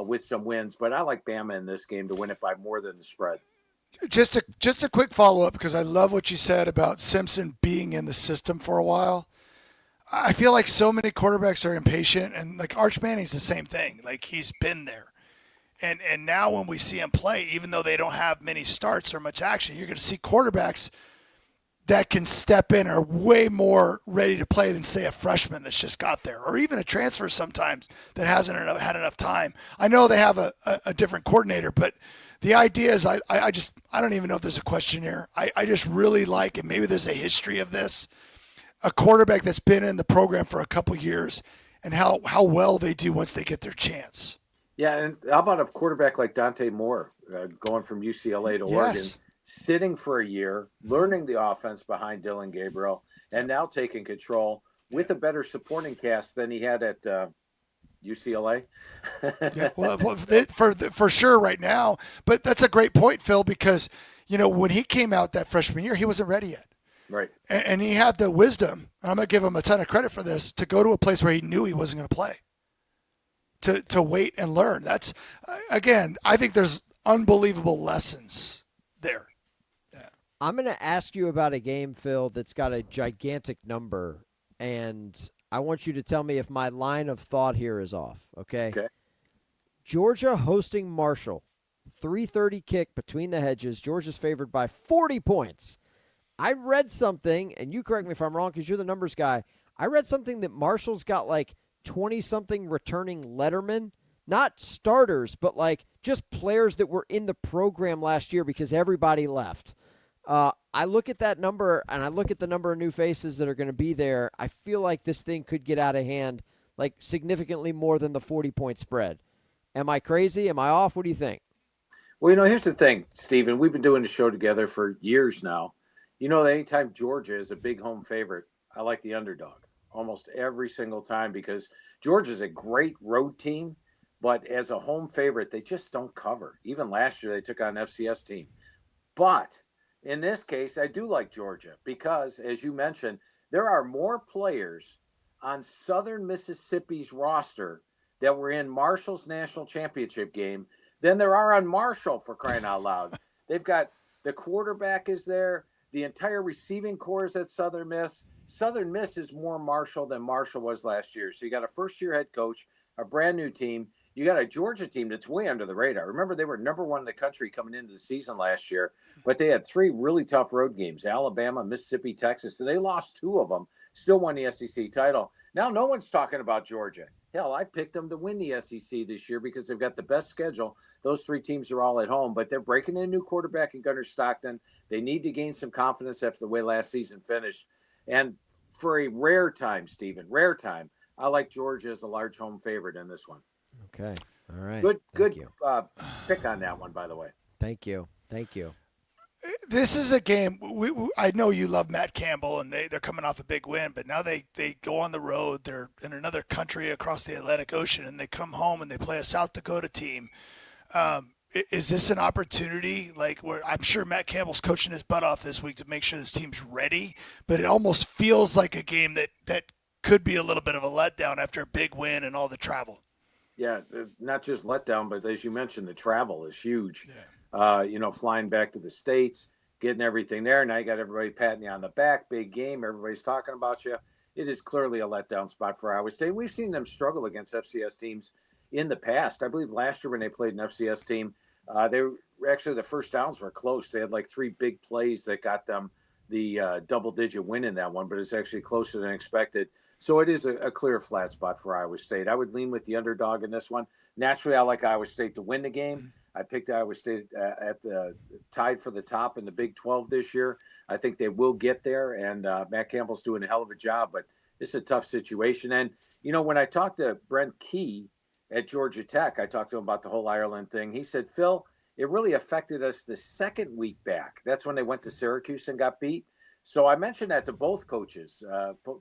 [SPEAKER 3] with some wins. But I like Bama in this game to win it by more than the spread.
[SPEAKER 2] Just a quick follow-up, because I love what you said about Simpson being in the system for a while. I feel like so many quarterbacks are impatient, and like Arch Manning's the same thing. Like, he's been there. And now when we see him play, even though they don't have many starts or much action, you're going to see quarterbacks that can step in are way more ready to play than, say, a freshman that's just got there, or even a transfer sometimes that hasn't had enough time. I know they have a different coordinator, but the idea is I don't even know if there's a question here. I just really like, and maybe there's a history of this, a quarterback that's been in the program for a couple years and how well they do once they get their chance.
[SPEAKER 3] Yeah, and how about a quarterback like Dante Moore going from UCLA to Oregon, sitting for a year, learning the offense behind Dylan Gabriel, and now taking control with a better supporting cast than he had at UCLA.
[SPEAKER 2] Yeah, well, for sure right now. But that's a great point, Phil, because when he came out that freshman year, he wasn't ready yet.
[SPEAKER 3] Right. And
[SPEAKER 2] he had the wisdom, and I'm going to give him a ton of credit for this, to go to a place where he knew he wasn't going to play. To wait and learn. That's, again, I think there's unbelievable lessons there. Yeah.
[SPEAKER 1] I'm going to ask you about a game, Phil, that's got a gigantic number, and I want you to tell me if my line of thought here is off, okay?
[SPEAKER 3] Okay.
[SPEAKER 1] Georgia hosting Marshall. 3:30 kick between the hedges. Georgia's favored by 40 points. I read something, and you correct me if I'm wrong because you're the numbers guy. I read something that Marshall's got like 20-something returning lettermen, not starters, but like just players that were in the program last year because everybody left. I look at that number, and I look at the number of new faces that are going to be there. I feel like this thing could get out of hand, like significantly more than the 40-point spread. Am I crazy? Am I off? What do you think?
[SPEAKER 3] Well, here's the thing, Stephen. We've been doing the show together for years now. That anytime Georgia is a big home favorite, I like the underdog almost every single time because Georgia's a great road team, but as a home favorite, they just don't cover. Even last year, they took on an FCS team. But in this case, I do like Georgia because, as you mentioned, there are more players on Southern Mississippi's roster that were in Marshall's national championship game than there are on Marshall, for crying out loud. They've got the quarterback is there. The entire receiving core is at Southern Miss. Southern Miss is more Marshall than Marshall was last year. So you got a first-year head coach, a brand-new team. You got a Georgia team that's way under the radar. Remember, they were number 1 in the country coming into the season last year, but they had 3 really tough road games, Alabama, Mississippi, Texas, and they lost 2 of them, still won the SEC title. Now no one's talking about Georgia. Hell, I picked them to win the SEC this year because they've got the best schedule. Those three teams are all at home, but they're breaking in a new quarterback in Gunnar Stockton. They need to gain some confidence after the way last season finished. And for a rare time, Stephen, rare time, I like Georgia as a large home favorite in this one.
[SPEAKER 1] Okay. All right.
[SPEAKER 3] Good
[SPEAKER 1] Thank you.
[SPEAKER 3] pick on that one, by the way.
[SPEAKER 1] Thank you. Thank you.
[SPEAKER 2] This is a game. I know you love Matt Campbell, and they're coming off a big win, but now they go on the road. They're in another country across the Atlantic Ocean, and they come home and they play a South Dakota team. Is this an opportunity, like where I'm sure Matt Campbell's coaching his butt off this week to make sure this team's ready, but it almost feels like a game that could be a little bit of a letdown after a big win and all the travel.
[SPEAKER 3] Yeah, not just letdown, but as you mentioned, the travel is huge.
[SPEAKER 2] Yeah.
[SPEAKER 3] Flying back to the States, getting everything there. Now you got everybody patting you on the back. Big game. Everybody's talking about you. It is clearly a letdown spot for Iowa State. We've seen them struggle against FCS teams in the past. I believe last year when they played an FCS team, they were actually, the first downs were close. They had like three big plays that got them the double-digit win in that one, but it's actually closer than expected. So it is a clear flat spot for Iowa State. I would lean with the underdog in this one. Naturally, I like Iowa State to win the game. I picked Iowa State at the tied for the top in the Big 12 this year. I think they will get there, and Matt Campbell's doing a hell of a job, but it's a tough situation. And, when I talked to Brent Key at Georgia Tech, I talked to him about the whole Ireland thing. He said, Phil, it really affected us the second week back. That's when they went to Syracuse and got beat. So I mentioned that to both coaches,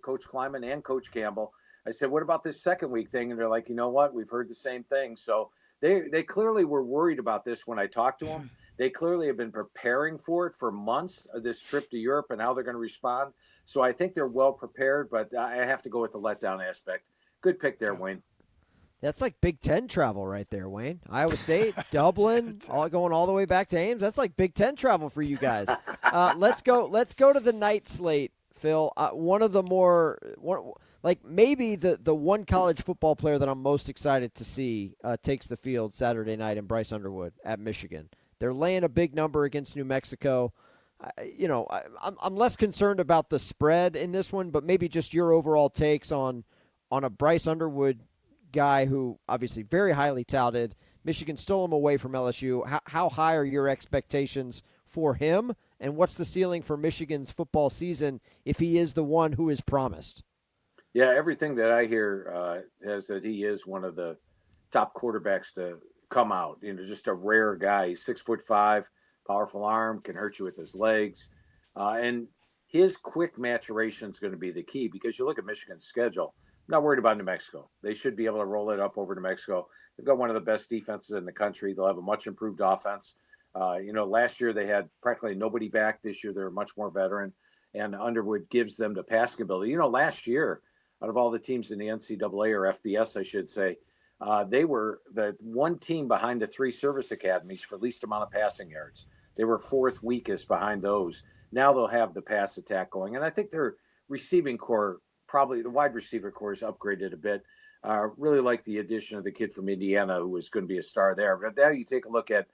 [SPEAKER 3] Coach Kleiman and Coach Campbell. I said, what about this second week thing? And they're like, you know what? We've heard the same thing. So they clearly were worried about this when I talked to them. They clearly have been preparing for it for months, this trip to Europe and how they're going to respond. So I think they're well prepared, but I have to go with the letdown aspect. Good pick there, Wayne.
[SPEAKER 1] That's like Big Ten travel right there, Wayne. Iowa State, Dublin, going all the way back to Ames. That's like Big Ten travel for you guys. Let's go to the night slate, Phil. Maybe the one college football player that I'm most excited to see takes the field Saturday night in Bryce Underwood at Michigan. They're laying a big number against New Mexico. I'm less concerned about the spread in this one, but maybe just your overall takes on a Bryce Underwood guy who obviously very highly touted. Michigan stole him away from LSU. How high are your expectations for him, and what's the ceiling for Michigan's football season if he is the one who is promised?
[SPEAKER 3] Yeah, everything that I hear says that he is one of the top quarterbacks to come out. Just a rare guy. He's 6'5", powerful arm, can hurt you with his legs, and his quick maturation is going to be the key because you look at Michigan's schedule. I'm not worried about New Mexico. They should be able to roll it up over New Mexico. They've got one of the best defenses in the country. They'll have a much improved offense. Last year they had practically nobody back. This year they're much more veteran, and Underwood gives them the passing ability. Last year, out of all the teams in the NCAA or FBS, I should say, they were the one team behind the three service academies for least amount of passing yards. They were fourth weakest behind those. Now they'll have the pass attack going, and I think their receiving core, probably the wide receiver core, is upgraded a bit. Really like the addition of the kid from Indiana who was going to be a star there. But now you take a look at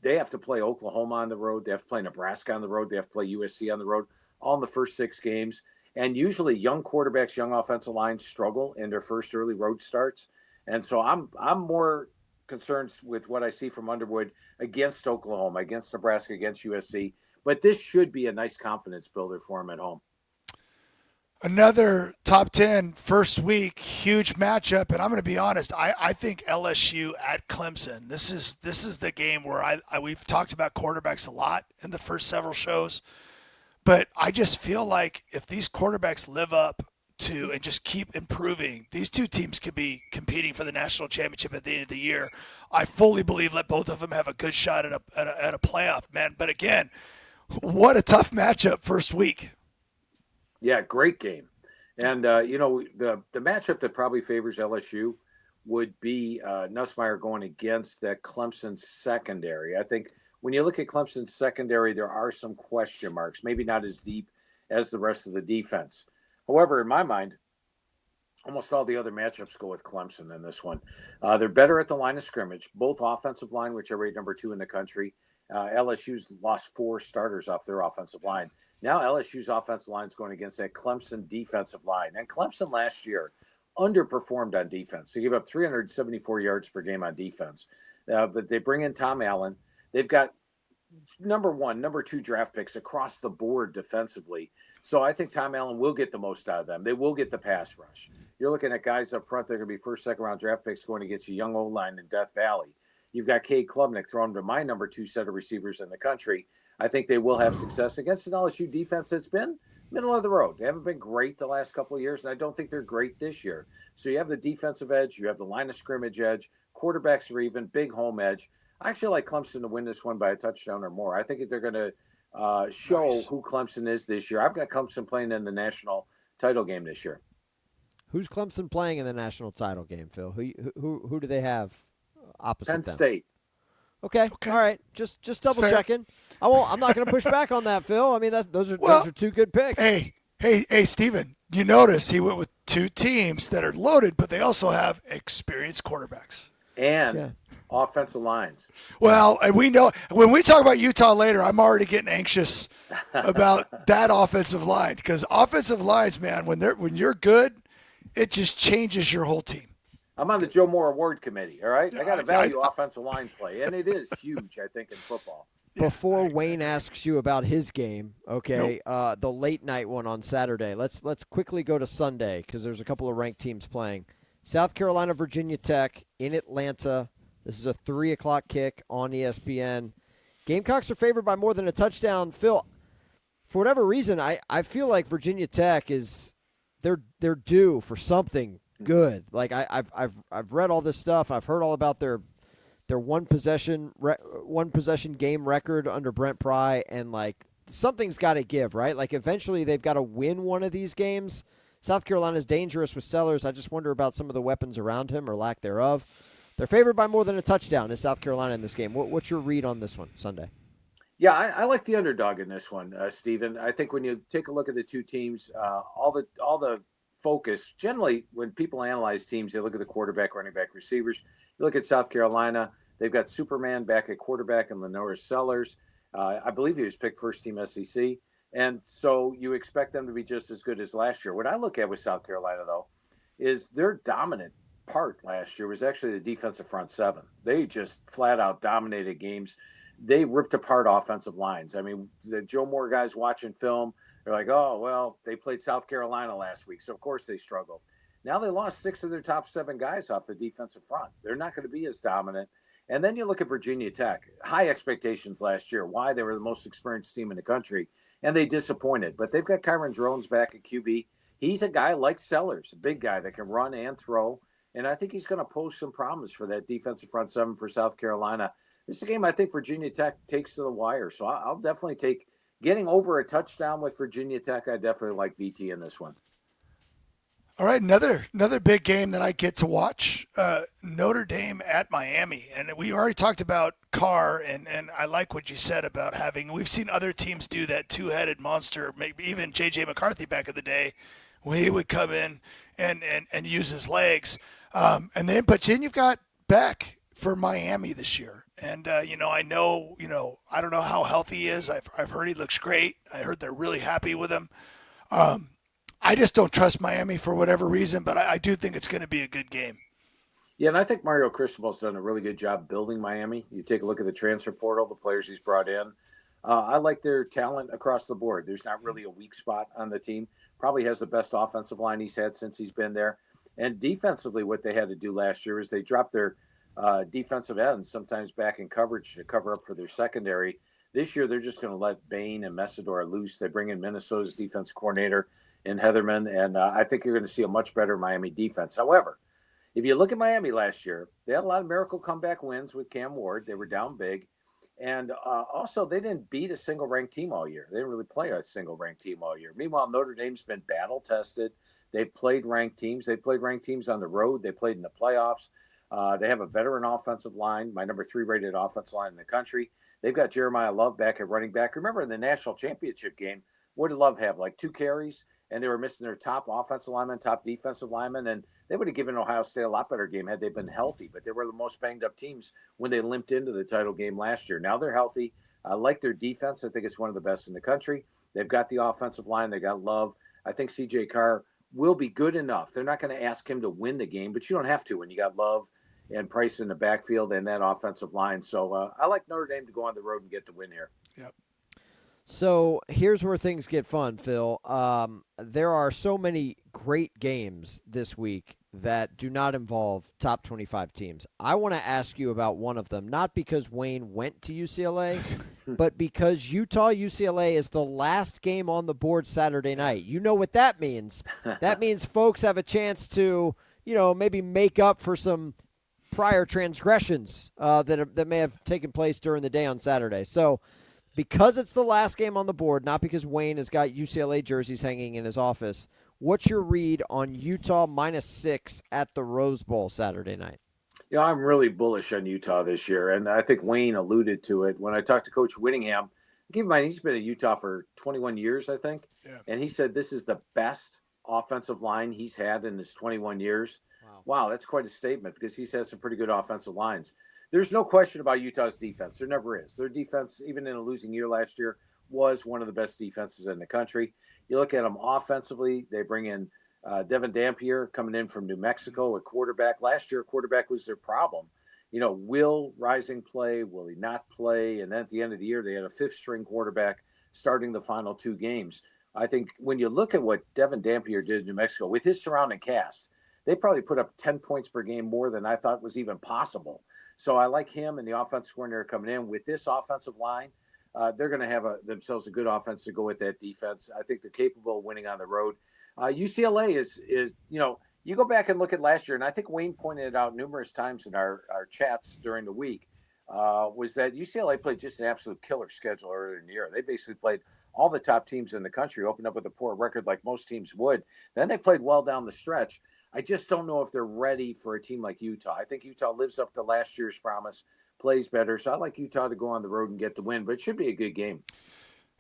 [SPEAKER 3] they have to play Oklahoma on the road. They have to play Nebraska on the road. They have to play USC on the road, all in the first 6 games. And usually young quarterbacks, young offensive lines struggle in their first early road starts. And so I'm more concerned with what I see from Underwood against Oklahoma, against Nebraska, against USC. But this should be a nice confidence builder for him at home.
[SPEAKER 2] Another top 10 first week, huge matchup, and I'm going to be honest. I think LSU at Clemson. This is the game where we've talked about quarterbacks a lot in the first several shows, but I just feel like if these quarterbacks live up to and just keep improving, these two teams could be competing for the national championship at the end of the year. I fully believe that both of them have a good shot at a playoff, man. But again, what a tough matchup first week.
[SPEAKER 3] Yeah, great game. And, the matchup that probably favors LSU would be Nussmeier going against that Clemson secondary. I think when you look at Clemson's secondary, there are some question marks, maybe not as deep as the rest of the defense. However, in my mind, almost all the other matchups go with Clemson in this one. They're better at the line of scrimmage, both offensive line, which I rate number 2 in the country, LSU's lost 4 starters off their offensive line. Now LSU's offensive line is going against that Clemson defensive line. And Clemson last year underperformed on defense. They gave up 374 yards per game on defense. But they bring in Tom Allen. They've got number 1, number 2 draft picks across the board defensively. So I think Tom Allen will get the most out of them. They will get the pass rush. You're looking at guys up front that are going to be first, second round draft picks going against a young O-line in Death Valley. You've got Cade Klubnik thrown to my number 2 set of receivers in the country. I think they will have success against an LSU defense that's been middle of the road. They haven't been great the last couple of years, and I don't think they're great this year. So you have the defensive edge, you have the line of scrimmage edge, quarterbacks are even, big home edge. I actually like Clemson to win this one by a touchdown or more. I think they're going to show who Clemson is this year. I've got Clemson playing in the national title game this year.
[SPEAKER 1] Who's Clemson playing in the national title game, Phil? Who do they have opposite
[SPEAKER 3] Penn
[SPEAKER 1] them?
[SPEAKER 3] State.
[SPEAKER 1] Okay. All right. Just double checking. I'm not going to push back on that, Phil. I mean, those are 2 good picks.
[SPEAKER 2] Hey, Steven, you notice he went with 2 teams that are loaded, but they also have experienced quarterbacks.
[SPEAKER 3] And offensive lines.
[SPEAKER 2] Well, and we know when we talk about Utah later, I'm already getting anxious about that offensive line because offensive lines, man, when you're good, it just changes your whole team.
[SPEAKER 3] I'm on the Joe Moore Award Committee, all right? I got to value offensive line play, and it is huge, I think, in football.
[SPEAKER 1] Before Wayne asks you about his game, okay, the late night one on Saturday, let's quickly go to Sunday because there's a couple of ranked teams playing. South Carolina, Virginia Tech in Atlanta. This is a 3 o'clock kick on ESPN. Gamecocks are favored by more than a touchdown. Phil, for whatever reason, I feel like Virginia Tech is they're due for something good. Like I've read all this stuff. I've heard all about their one possession game record under Brent Pry, and like something's got to give, right? Like eventually they've got to win one of these games. South Carolina's dangerous with Sellers. I just wonder about some of the weapons around him or lack thereof. They're favored by more than a touchdown in South Carolina in this game. What's your read on this one Sunday?
[SPEAKER 3] Yeah, I like the underdog in this one, Steven. I think when you take a look at the 2 teams, all the focus, generally when people analyze teams, they look at the quarterback, running back, receivers. You look at South Carolina, they've got Superman back at quarterback and Lenore Sellers. I believe he was picked first team SEC. And so you expect them to be just as good as last year. What I look at with South Carolina, though, is their dominant part last year was actually the defensive front 7. They just flat out dominated games. They ripped apart offensive lines. I mean, the Joe Moore guys watching film, they're like, oh, well, they played South Carolina last week, so of course they struggled. Now they lost 6 of their top 7 guys off the defensive front. They're not going to be as dominant. And then you look at Virginia Tech, high expectations last year, why they were the most experienced team in the country, and they disappointed. But they've got Kyron Drones back at QB. He's a guy like Sellers, a big guy that can run and throw. And I think he's going to pose some problems for that defensive front 7 for South Carolina. This is a game I think Virginia Tech takes to the wire. So I'll definitely take getting over a touchdown with Virginia Tech. I definitely like VT in this one.
[SPEAKER 2] All right, another big game that I get to watch, Notre Dame at Miami. And we already talked about Carr, and I like what you said about we've seen other teams do that 2-headed monster, maybe even J.J. McCarthy back in the day, when he would come in and use his legs. But then you've got Beck for Miami this year. And, I don't know how healthy he is. I've heard he looks great. I heard they're really happy with him. I just don't trust Miami for whatever reason, but I do think it's going to be a good game.
[SPEAKER 3] Yeah, and I think Mario Cristobal's done a really good job building Miami. You take a look at the transfer portal, the players he's brought in. I like their talent across the board. There's not really a weak spot on the team. Probably has the best offensive line he's had since he's been there. And defensively, what they had to do last year is they dropped their defensive ends sometimes back in coverage to cover up for their secondary. This year, they're just going to let Bain and Messidor loose. They bring in Minnesota's defense coordinator in Heatherman, and I think you're going to see a much better Miami defense. However, if you look at Miami last year, they had a lot of miracle comeback wins with Cam Ward. They were down big. And also, they didn't beat a single-ranked team all year. They didn't really play a single-ranked team all year. Meanwhile, Notre Dame's been battle-tested. They've played ranked teams. They played ranked teams on the road. They played in the playoffs. They have a veteran offensive line, my number 3 rated offensive line in the country. They've got Jeremiah Love back at running back. Remember in the national championship game, what did Love have, like 2 carries? And they were missing their top offensive lineman, top defensive lineman, and they would have given Ohio State a lot better game had they been healthy. But they were the most banged up teams when they limped into the title game last year. Now they're healthy. I like their defense. I think it's one of the best in the country. They've got the offensive line. They got Love. I think C.J. Carr will be good enough. They're not going to ask him to win the game, but you don't have to when you got Love and Price in the backfield and that offensive line. So I like Notre Dame to go on the road and get the win here.
[SPEAKER 2] Yep.
[SPEAKER 1] So here's where things get fun, Phil. There are so many great games this week that do not involve top 25 teams. I want to ask you about one of them, not because Wayne went to UCLA, but because Utah-UCLA is the last game on the board Saturday night. You know what that means. That means folks have a chance to, maybe make up for some prior transgressions that may have taken place during the day on Saturday. So because it's the last game on the board, not because Wayne has got UCLA jerseys hanging in his office, what's your read on Utah -6 at the Rose Bowl Saturday night?
[SPEAKER 3] I'm really bullish on Utah this year, and I think Wayne alluded to it. When I talked to Coach Whittingham, keep in mind, he's been at Utah for 21 years, I think, and he said this is the best offensive line he's had in his 21 years. Wow, that's quite a statement because he's had some pretty good offensive lines. There's no question about Utah's defense. There never is. Their defense, even in a losing year last year, was one of the best defenses in the country. You look at them offensively, they bring in Devin Dampier coming in from New Mexico, a quarterback. Last year, quarterback was their problem. Will Rising play? Will he not play? And then at the end of the year, they had a fifth-string quarterback starting the final two games. I think when you look at what Devin Dampier did in New Mexico with his surrounding cast, they probably put up 10 points per game more than I thought was even possible. So I like him and the offensive coordinator coming in. With this offensive line, they're going to have themselves a good offense to go with that defense. I think they're capable of winning on the road. UCLA is you go back and look at last year, and I think Wayne pointed it out numerous times in our chats during the week, was that UCLA played just an absolute killer schedule earlier in the year. They basically played all the top teams in the country, opened up with a poor record like most teams would. Then they played well down the stretch. I just don't know if they're ready for a team like Utah. I think Utah lives up to last year's promise, plays better. So I like Utah to go on the road and get the win, but it should be a good game.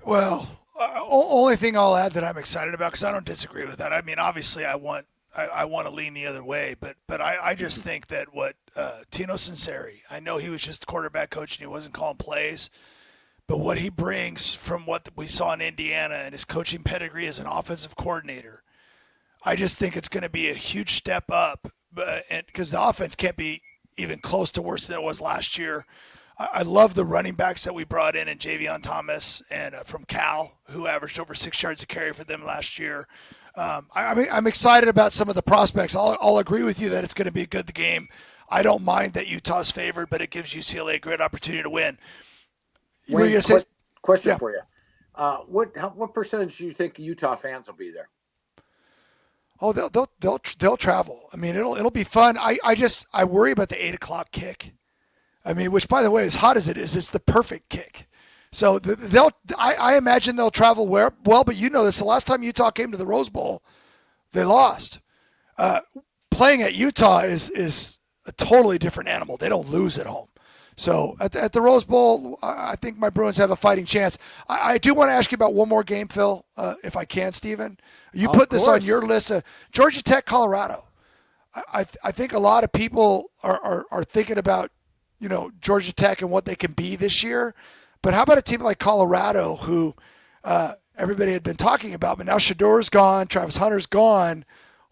[SPEAKER 2] Well, only thing I'll add that I'm excited about, because I don't disagree with that. I mean, obviously I want to lean the other way, but I just think that what Tino Sinceri, I know he was just quarterback coach and he wasn't calling plays, but what he brings from what we saw in Indiana and his coaching pedigree as an offensive coordinator, I just think it's going to be a huge step up, and because the offense can't be even close to worse than it was last year. I love the running backs that we brought in, and Javion Thomas and from Cal, who averaged over 6 yards a carry for them last year. I'm excited about some of the prospects. I'll agree with you that it's going to be a good game. I don't mind that Utah's favored, but it gives UCLA a great opportunity to win.
[SPEAKER 3] Wayne, question for you. What percentage do you think Utah fans will be there?
[SPEAKER 2] Oh, they'll travel. I mean, it'll be fun. I worry about the 8:00 kick. I mean, which, by the way, as hot as it is, it's the perfect kick. So I imagine they'll travel well, but you know this. The last time Utah came to the Rose Bowl, they lost. Playing at Utah is a totally different animal. They don't lose at home. So at the Rose Bowl, I think my Bruins have a fighting chance. I do want to ask you about one more game, Phil, if I can, Stephen. You put this on your list. Georgia Tech, Colorado. I think a lot of people are thinking about, Georgia Tech and what they can be this year. But how about a team like Colorado, who everybody had been talking about, but now Shador's gone, Travis Hunter's gone.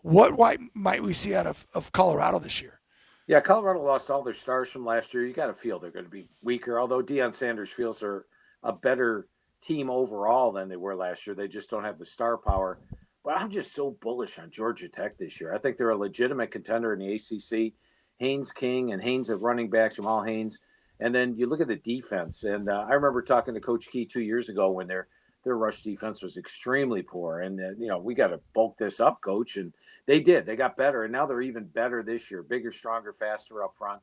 [SPEAKER 2] What might we see out of Colorado this year?
[SPEAKER 3] Yeah, Colorado lost all their stars from last year. You got to feel they're going to be weaker, although Deion Sanders feels they're a better team overall than they were last year. They just don't have the star power. But I'm just so bullish on Georgia Tech this year. I think they're a legitimate contender in the ACC. Haynes King and Haynes at running back, Jamal Haynes. And then you look at the defense. And I remember talking to Coach Key 2 years ago when their rush defense was extremely poor. And, we got to bulk this up, Coach. And they did. They got better. And now they're even better this year. Bigger, stronger, faster up front.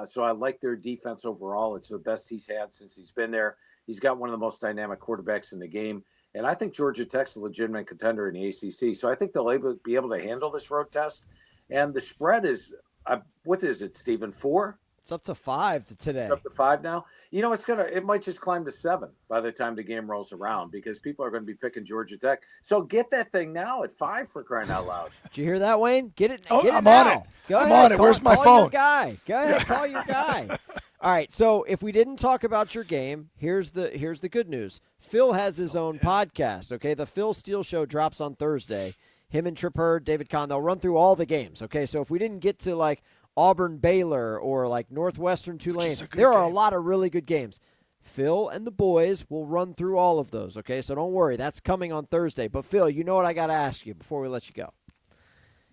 [SPEAKER 3] So I like their defense overall. It's the best he's had since he's been there. He's got one of the most dynamic quarterbacks in the game. And I think Georgia Tech's a legitimate contender in the ACC. So I think they'll be able to handle this road test. And the spread is, what is it, Stephen, 4?
[SPEAKER 1] It's up to 5 today.
[SPEAKER 3] It's up to 5 now. It might just climb to 7 by the time the game rolls around because people are going to be picking Georgia Tech. So get that thing now at 5 for crying out loud.
[SPEAKER 1] Did you hear that, Wayne? Get it.
[SPEAKER 2] Oh,
[SPEAKER 1] get it
[SPEAKER 2] I'm
[SPEAKER 1] now.
[SPEAKER 2] on it.
[SPEAKER 1] Go
[SPEAKER 2] I'm
[SPEAKER 1] ahead.
[SPEAKER 2] on it. Where's my
[SPEAKER 1] call
[SPEAKER 2] phone?
[SPEAKER 1] Your guy. Go ahead. Call your guy. All right. So if we didn't talk about your game, here's the good news. Phil has his own podcast. Okay, the Phil Steele Show drops on Thursday. Him and Trip Hurd, David Kahn, they'll run through all the games. Okay, so if we didn't get to like Auburn Baylor or like Northwestern Tulane, there are a lot of really good games. Phil and the boys will run through all of those. Okay, so don't worry, that's coming on Thursday. But Phil, you know what I got to ask you before we let you go.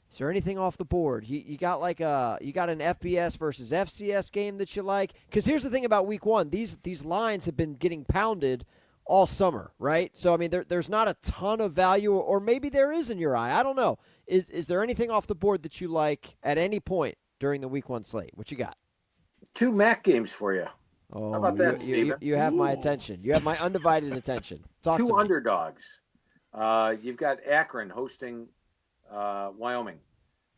[SPEAKER 1] Is there anything off the board? You got an FBS versus FCS game that you like? Because here's the thing about Week 1: these lines have been getting pounded all summer, right? So I mean, there's not a ton of value, or maybe there is in your eye. I don't know. Is there anything off the board that you like at any point during the Week 1 slate? What you got?
[SPEAKER 3] 2 MAC games for you.
[SPEAKER 1] Oh,
[SPEAKER 3] how about that, Steven?
[SPEAKER 1] You have my attention. You have my undivided attention. Talk
[SPEAKER 3] 2
[SPEAKER 1] to me.
[SPEAKER 3] underdogs. You've got Akron hosting Wyoming.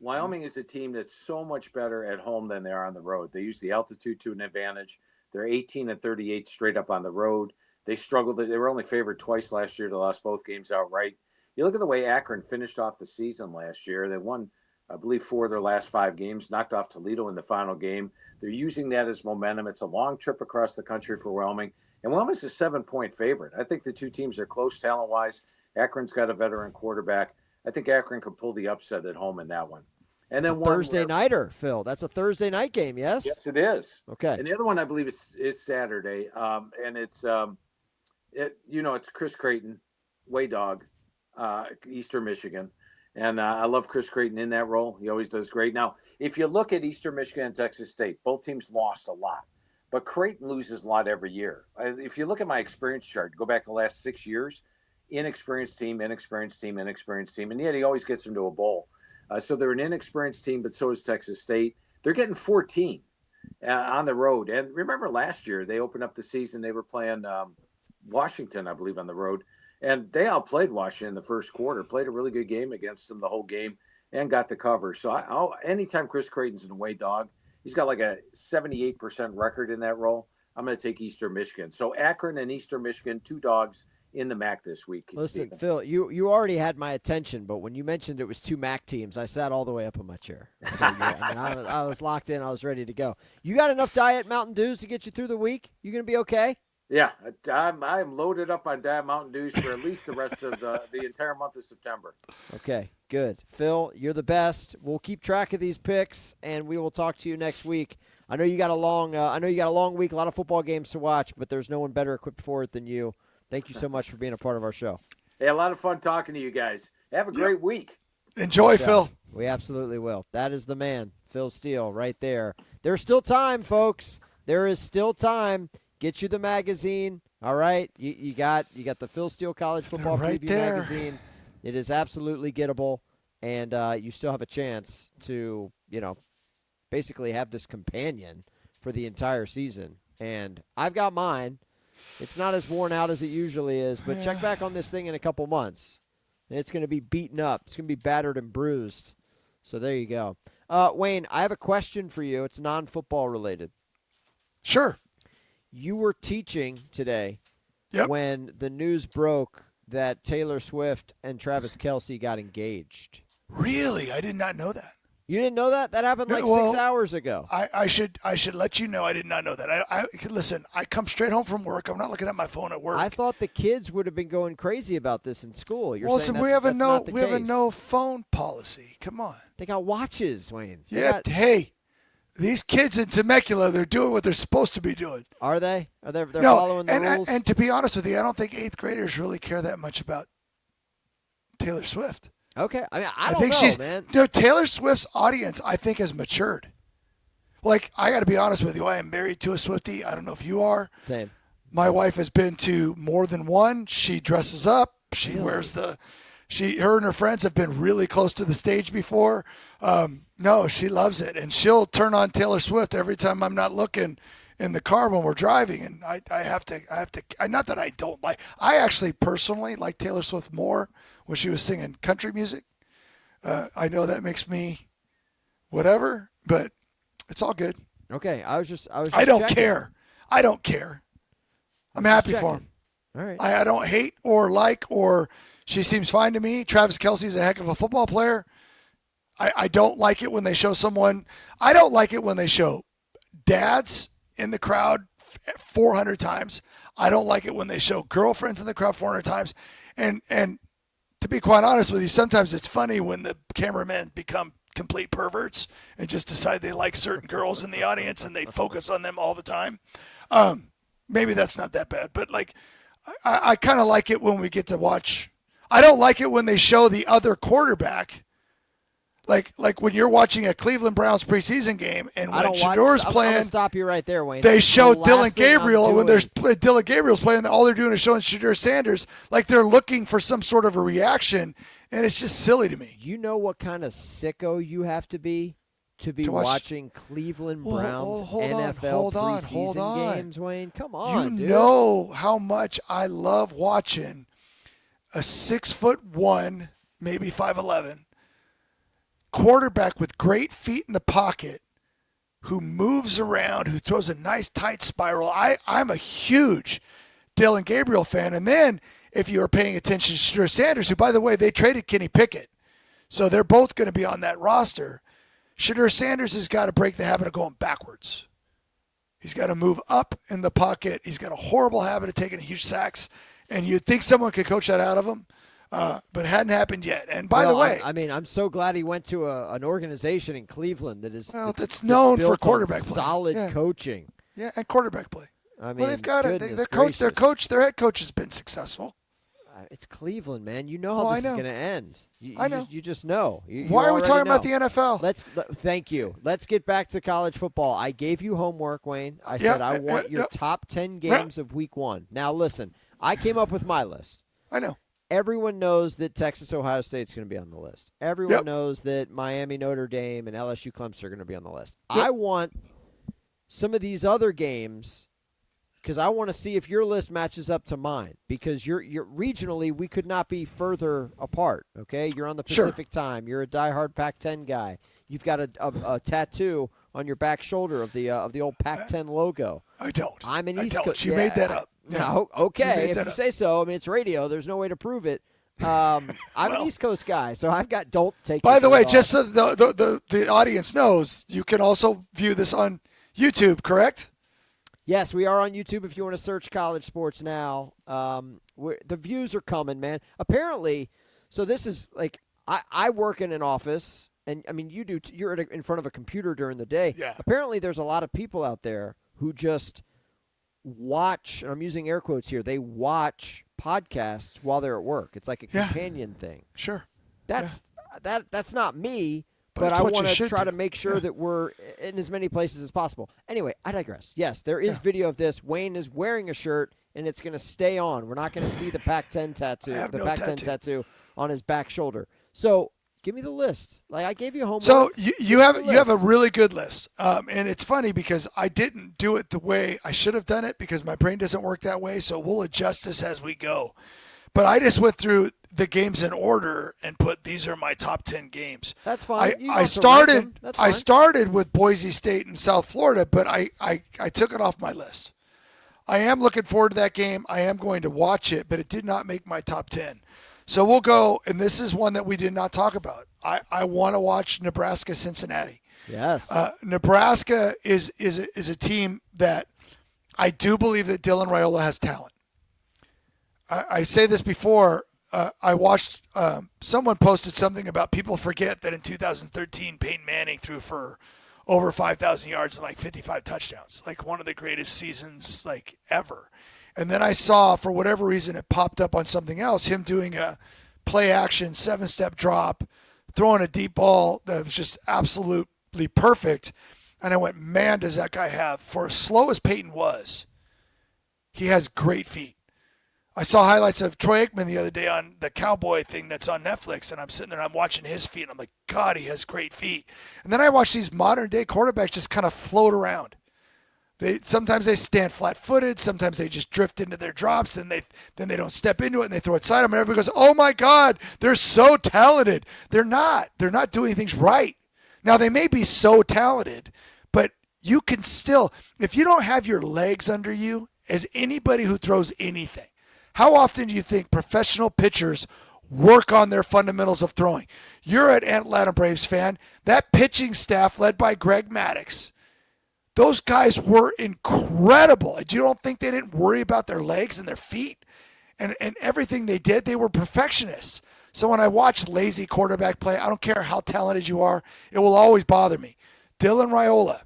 [SPEAKER 3] Wyoming is a team that's so much better at home than they are on the road. They use the altitude to an advantage. They're 18-38 straight up on the road. They struggled. They were only favored twice last year. They lost both games outright. You look at the way Akron finished off the season last year. They won, I believe, 4 of their last 5 games, knocked off Toledo in the final game. They're using that as momentum. It's a long trip across the country for Wyoming. And Wyoming's a 7-point favorite. I think the two teams are close talent-wise. Akron's got a veteran quarterback. I think Akron could pull the upset at home in that one. And then
[SPEAKER 1] Thursday nighter, Phil. That's a Thursday night game, yes?
[SPEAKER 3] Yes, it is.
[SPEAKER 1] Okay.
[SPEAKER 3] And the other one I believe is Saturday. And it's it's Chris Creighton, Way Dog, Eastern Michigan. And I love Chris Creighton in that role. He always does great. Now, if you look at Eastern Michigan and Texas State, both teams lost a lot. But Creighton loses a lot every year. If you look at my experience chart, go back the last 6 years, inexperienced team, and yet he always gets them to a bowl. So they're an inexperienced team, but so is Texas State. They're getting 14 on the road. And remember last year, they opened up the season. They were playing Washington, I believe, on the road. And they outplayed Washington in the first quarter, played a really good game against them the whole game, and got the cover. So anytime Chris Creighton's in a Way Dog, he's got like a 78% record in that role. I'm going to take Eastern Michigan. So Akron and Eastern Michigan, 2 dogs in the MAC this week.
[SPEAKER 1] Listen,
[SPEAKER 3] Steven.
[SPEAKER 1] Phil, you already had my attention, but when you mentioned it was 2 MAC teams, I sat all the way up in my chair. I was locked in. I was ready to go. You got enough Diet Mountain Dews to get you through the week? You going to be okay?
[SPEAKER 3] Yeah, I'm loaded up on Diet Mountain Dews for at least the rest of the entire month of September.
[SPEAKER 1] Okay, good. Phil, you're the best. We'll keep track of these picks, and we will talk to you next week. I know you got a long week, a lot of football games to watch, but there's no one better equipped for it than you. Thank you so much for being a part of our show.
[SPEAKER 3] Hey, a lot of fun talking to you guys. Have a great week.
[SPEAKER 2] Enjoy, Phil.
[SPEAKER 1] We absolutely will. That is the man, Phil Steele, right there. There's still time, folks. There is still time. Get you the magazine. All right, you got the Phil Steele College Football Preview magazine. It is absolutely gettable, and you still have a chance to basically have this companion for the entire season. And I've got mine. It's not as worn out as it usually is, but check back on this thing in a couple months. And it's going to be beaten up. It's going to be battered and bruised. So there you go. Wayne, I have a question for you. It's non-football related.
[SPEAKER 2] Sure.
[SPEAKER 1] You were teaching today
[SPEAKER 2] Yep.
[SPEAKER 1] when the news broke that Taylor Swift and Travis Kelce got engaged.
[SPEAKER 2] Really? I did not know that.
[SPEAKER 1] You didn't know that? That happened like 6 hours ago.
[SPEAKER 2] I should let you know I did not know that. Listen, I come straight home from work. I'm not looking at my phone at work.
[SPEAKER 1] I thought the kids would have been going crazy about this in school. You're saying
[SPEAKER 2] we have
[SPEAKER 1] not the
[SPEAKER 2] we have a
[SPEAKER 1] case.
[SPEAKER 2] no phone policy. Come on.
[SPEAKER 1] They got watches, Wayne.
[SPEAKER 2] Hey, these kids in Temecula, they're doing what they're supposed to be doing.
[SPEAKER 1] Are they? They're following the rules?
[SPEAKER 2] And to be honest with you, I don't think 8th graders really care that much about Taylor Swift.
[SPEAKER 1] Okay. I mean, I
[SPEAKER 2] think
[SPEAKER 1] don't know, man.
[SPEAKER 2] Taylor Swift's audience, I think, has matured. Like, I got to be honest with you. I am married to a Swiftie. I don't know if you are.
[SPEAKER 1] Same.
[SPEAKER 2] My wife has been to more than one. She dresses up. She wears her and her friends have been really close to the stage before. No, she loves it. And she'll turn on Taylor Swift every time I'm not looking in the car when we're driving. And I have to, not that I don't like, I actually personally like Taylor Swift more when she was singing country music. I know that makes me whatever, but it's all good.
[SPEAKER 1] Okay, I was just
[SPEAKER 2] I don't
[SPEAKER 1] checking.
[SPEAKER 2] care. I don't care. I'm happy for him.
[SPEAKER 1] All right.
[SPEAKER 2] I don't hate or like or she seems fine to me. Travis Kelce's a heck of a football player. I don't like it when they show someone. I don't like it when they show dads in the crowd 400 times. I don't like it when they show girlfriends in the crowd 400 times. And to be quite honest with you, sometimes it's funny when the cameramen become complete perverts and just decide they like certain girls in the audience and they focus on them all the time. Maybe that's not that bad, but like I kind of like it when we get to watch. I don't like it when they show the other quarterback. Like when you're watching a Cleveland Browns preseason game and when Shador's playing,
[SPEAKER 1] I'm gonna stop you right there, Wayne.
[SPEAKER 2] they show Dylan Gabriel, and when there's Dylan Gabriel's playing, all they're doing is showing Shador Sanders like they're looking for some sort of a reaction, and it's just silly to me.
[SPEAKER 1] You know what kind of sicko you have to be watching Cleveland Browns NFL preseason games, Wayne? Come on,
[SPEAKER 2] dude. You know how much I love watching a 6'1", maybe 5'11", quarterback with great feet in the pocket who moves around, who throws a nice tight spiral. I'm a huge Dylan Gabriel fan. And then if you are paying attention to Shador Sanders, who, by the way, they traded Kenny Pickett, so they're both going to be on that roster. Shador Sanders has got to break the habit of going backwards. He's got to move up in the pocket. He's got a horrible habit of taking huge sacks, and you'd think someone could coach that out of him. But it hadn't happened yet. And by the way,
[SPEAKER 1] I'm so glad he went to an organization in Cleveland that's
[SPEAKER 2] known for quarterback play,
[SPEAKER 1] solid coaching.
[SPEAKER 2] Yeah, and quarterback play.
[SPEAKER 1] I mean,
[SPEAKER 2] well, they've got it. Their head coach has been successful.
[SPEAKER 1] It's Cleveland, man. You know how this is going to end.
[SPEAKER 2] I know.
[SPEAKER 1] You just know.
[SPEAKER 2] Why are we talking about the NFL?
[SPEAKER 1] Thank you. Let's get back to college football. I gave you homework, Wayne. I said I want your top 10 games of week 1. Now, listen, I came up with my list.
[SPEAKER 2] I know.
[SPEAKER 1] Everyone knows that Texas-Ohio State's going to be on the list. Everyone knows that Miami-Notre Dame and LSU-Clemson are going to be on the list. I want some of these other games because I want to see if your list matches up to mine because you're regionally we could not be further apart, okay? You're on the Pacific time. You're a diehard Pac-10 guy. You've got a tattoo on your back shoulder of the old Pac-10 logo.
[SPEAKER 2] I don't.
[SPEAKER 1] I'm an East Coast.
[SPEAKER 2] You made that up.
[SPEAKER 1] No, okay. If you say so, I mean, it's radio. There's no way to prove it. I'm an East Coast guy, so I've got don't take.
[SPEAKER 2] By the way, just so the audience knows, you can also view this on YouTube, correct?
[SPEAKER 1] Yes, we are on YouTube if you want to search College Sports Now. The views are coming, man. Apparently, so this is like I work in an office, and I mean you do. You're in front of a computer during the day.
[SPEAKER 2] Yeah.
[SPEAKER 1] Apparently, there's a lot of people out there who just watch, and I'm using air quotes here, they watch podcasts while they're at work. It's like a companion thing.
[SPEAKER 2] Sure.
[SPEAKER 1] That's not me, but I want to try to make sure that we're in as many places as possible. Anyway, I digress. Yes, there is video of this. Wayne is wearing a shirt, and it's going to stay on. We're not going to see the Pac-10 tattoo, tattoo on his back shoulder. So give me the list. Like I gave you homework.
[SPEAKER 2] So you have a really good list, and it's funny because I didn't do it the way I should have done it because my brain doesn't work that way. So we'll adjust this as we go. But I just went through the games in order and put these are my top 10 games.
[SPEAKER 1] That's fine.
[SPEAKER 2] I started with Boise State and South Florida, but I took it off my list. I am looking forward to that game. I am going to watch it, but it did not make my top 10. So we'll go, and this is one that we did not talk about. I want to watch Nebraska-Cincinnati.
[SPEAKER 1] Yes.
[SPEAKER 2] Nebraska is a team that I do believe that Dylan Raiola has talent. I say this before. I watched someone posted something about people forget that in 2013 Peyton Manning threw for over 5,000 yards and like 55 touchdowns, like one of the greatest seasons like ever. And then I saw, for whatever reason, it popped up on something else, him doing a play-action 7-step drop, throwing a deep ball that was just absolutely perfect. And I went, man, does that guy have, for as slow as Peyton was, he has great feet. I saw highlights of Troy Aikman the other day on the Cowboy thing that's on Netflix, and I'm sitting there and I'm watching his feet, and I'm like, God, he has great feet. And then I watch these modern-day quarterbacks just kind of float around. Sometimes they stand flat-footed. Sometimes they just drift into their drops, and then they don't step into it, and they throw it side. And everybody goes, "Oh my God, they're so talented." They're not. They're not doing things right. Now they may be so talented, but you can still, if you don't have your legs under you, as anybody who throws anything, how often do you think professional pitchers work on their fundamentals of throwing? You're an Atlanta Braves fan. That pitching staff led by Greg Maddux, those guys were incredible. You don't think they didn't worry about their legs and their feet and everything they did? They were perfectionists. So when I watch lazy quarterback play, I don't care how talented you are, it will always bother me. Dylan Raiola,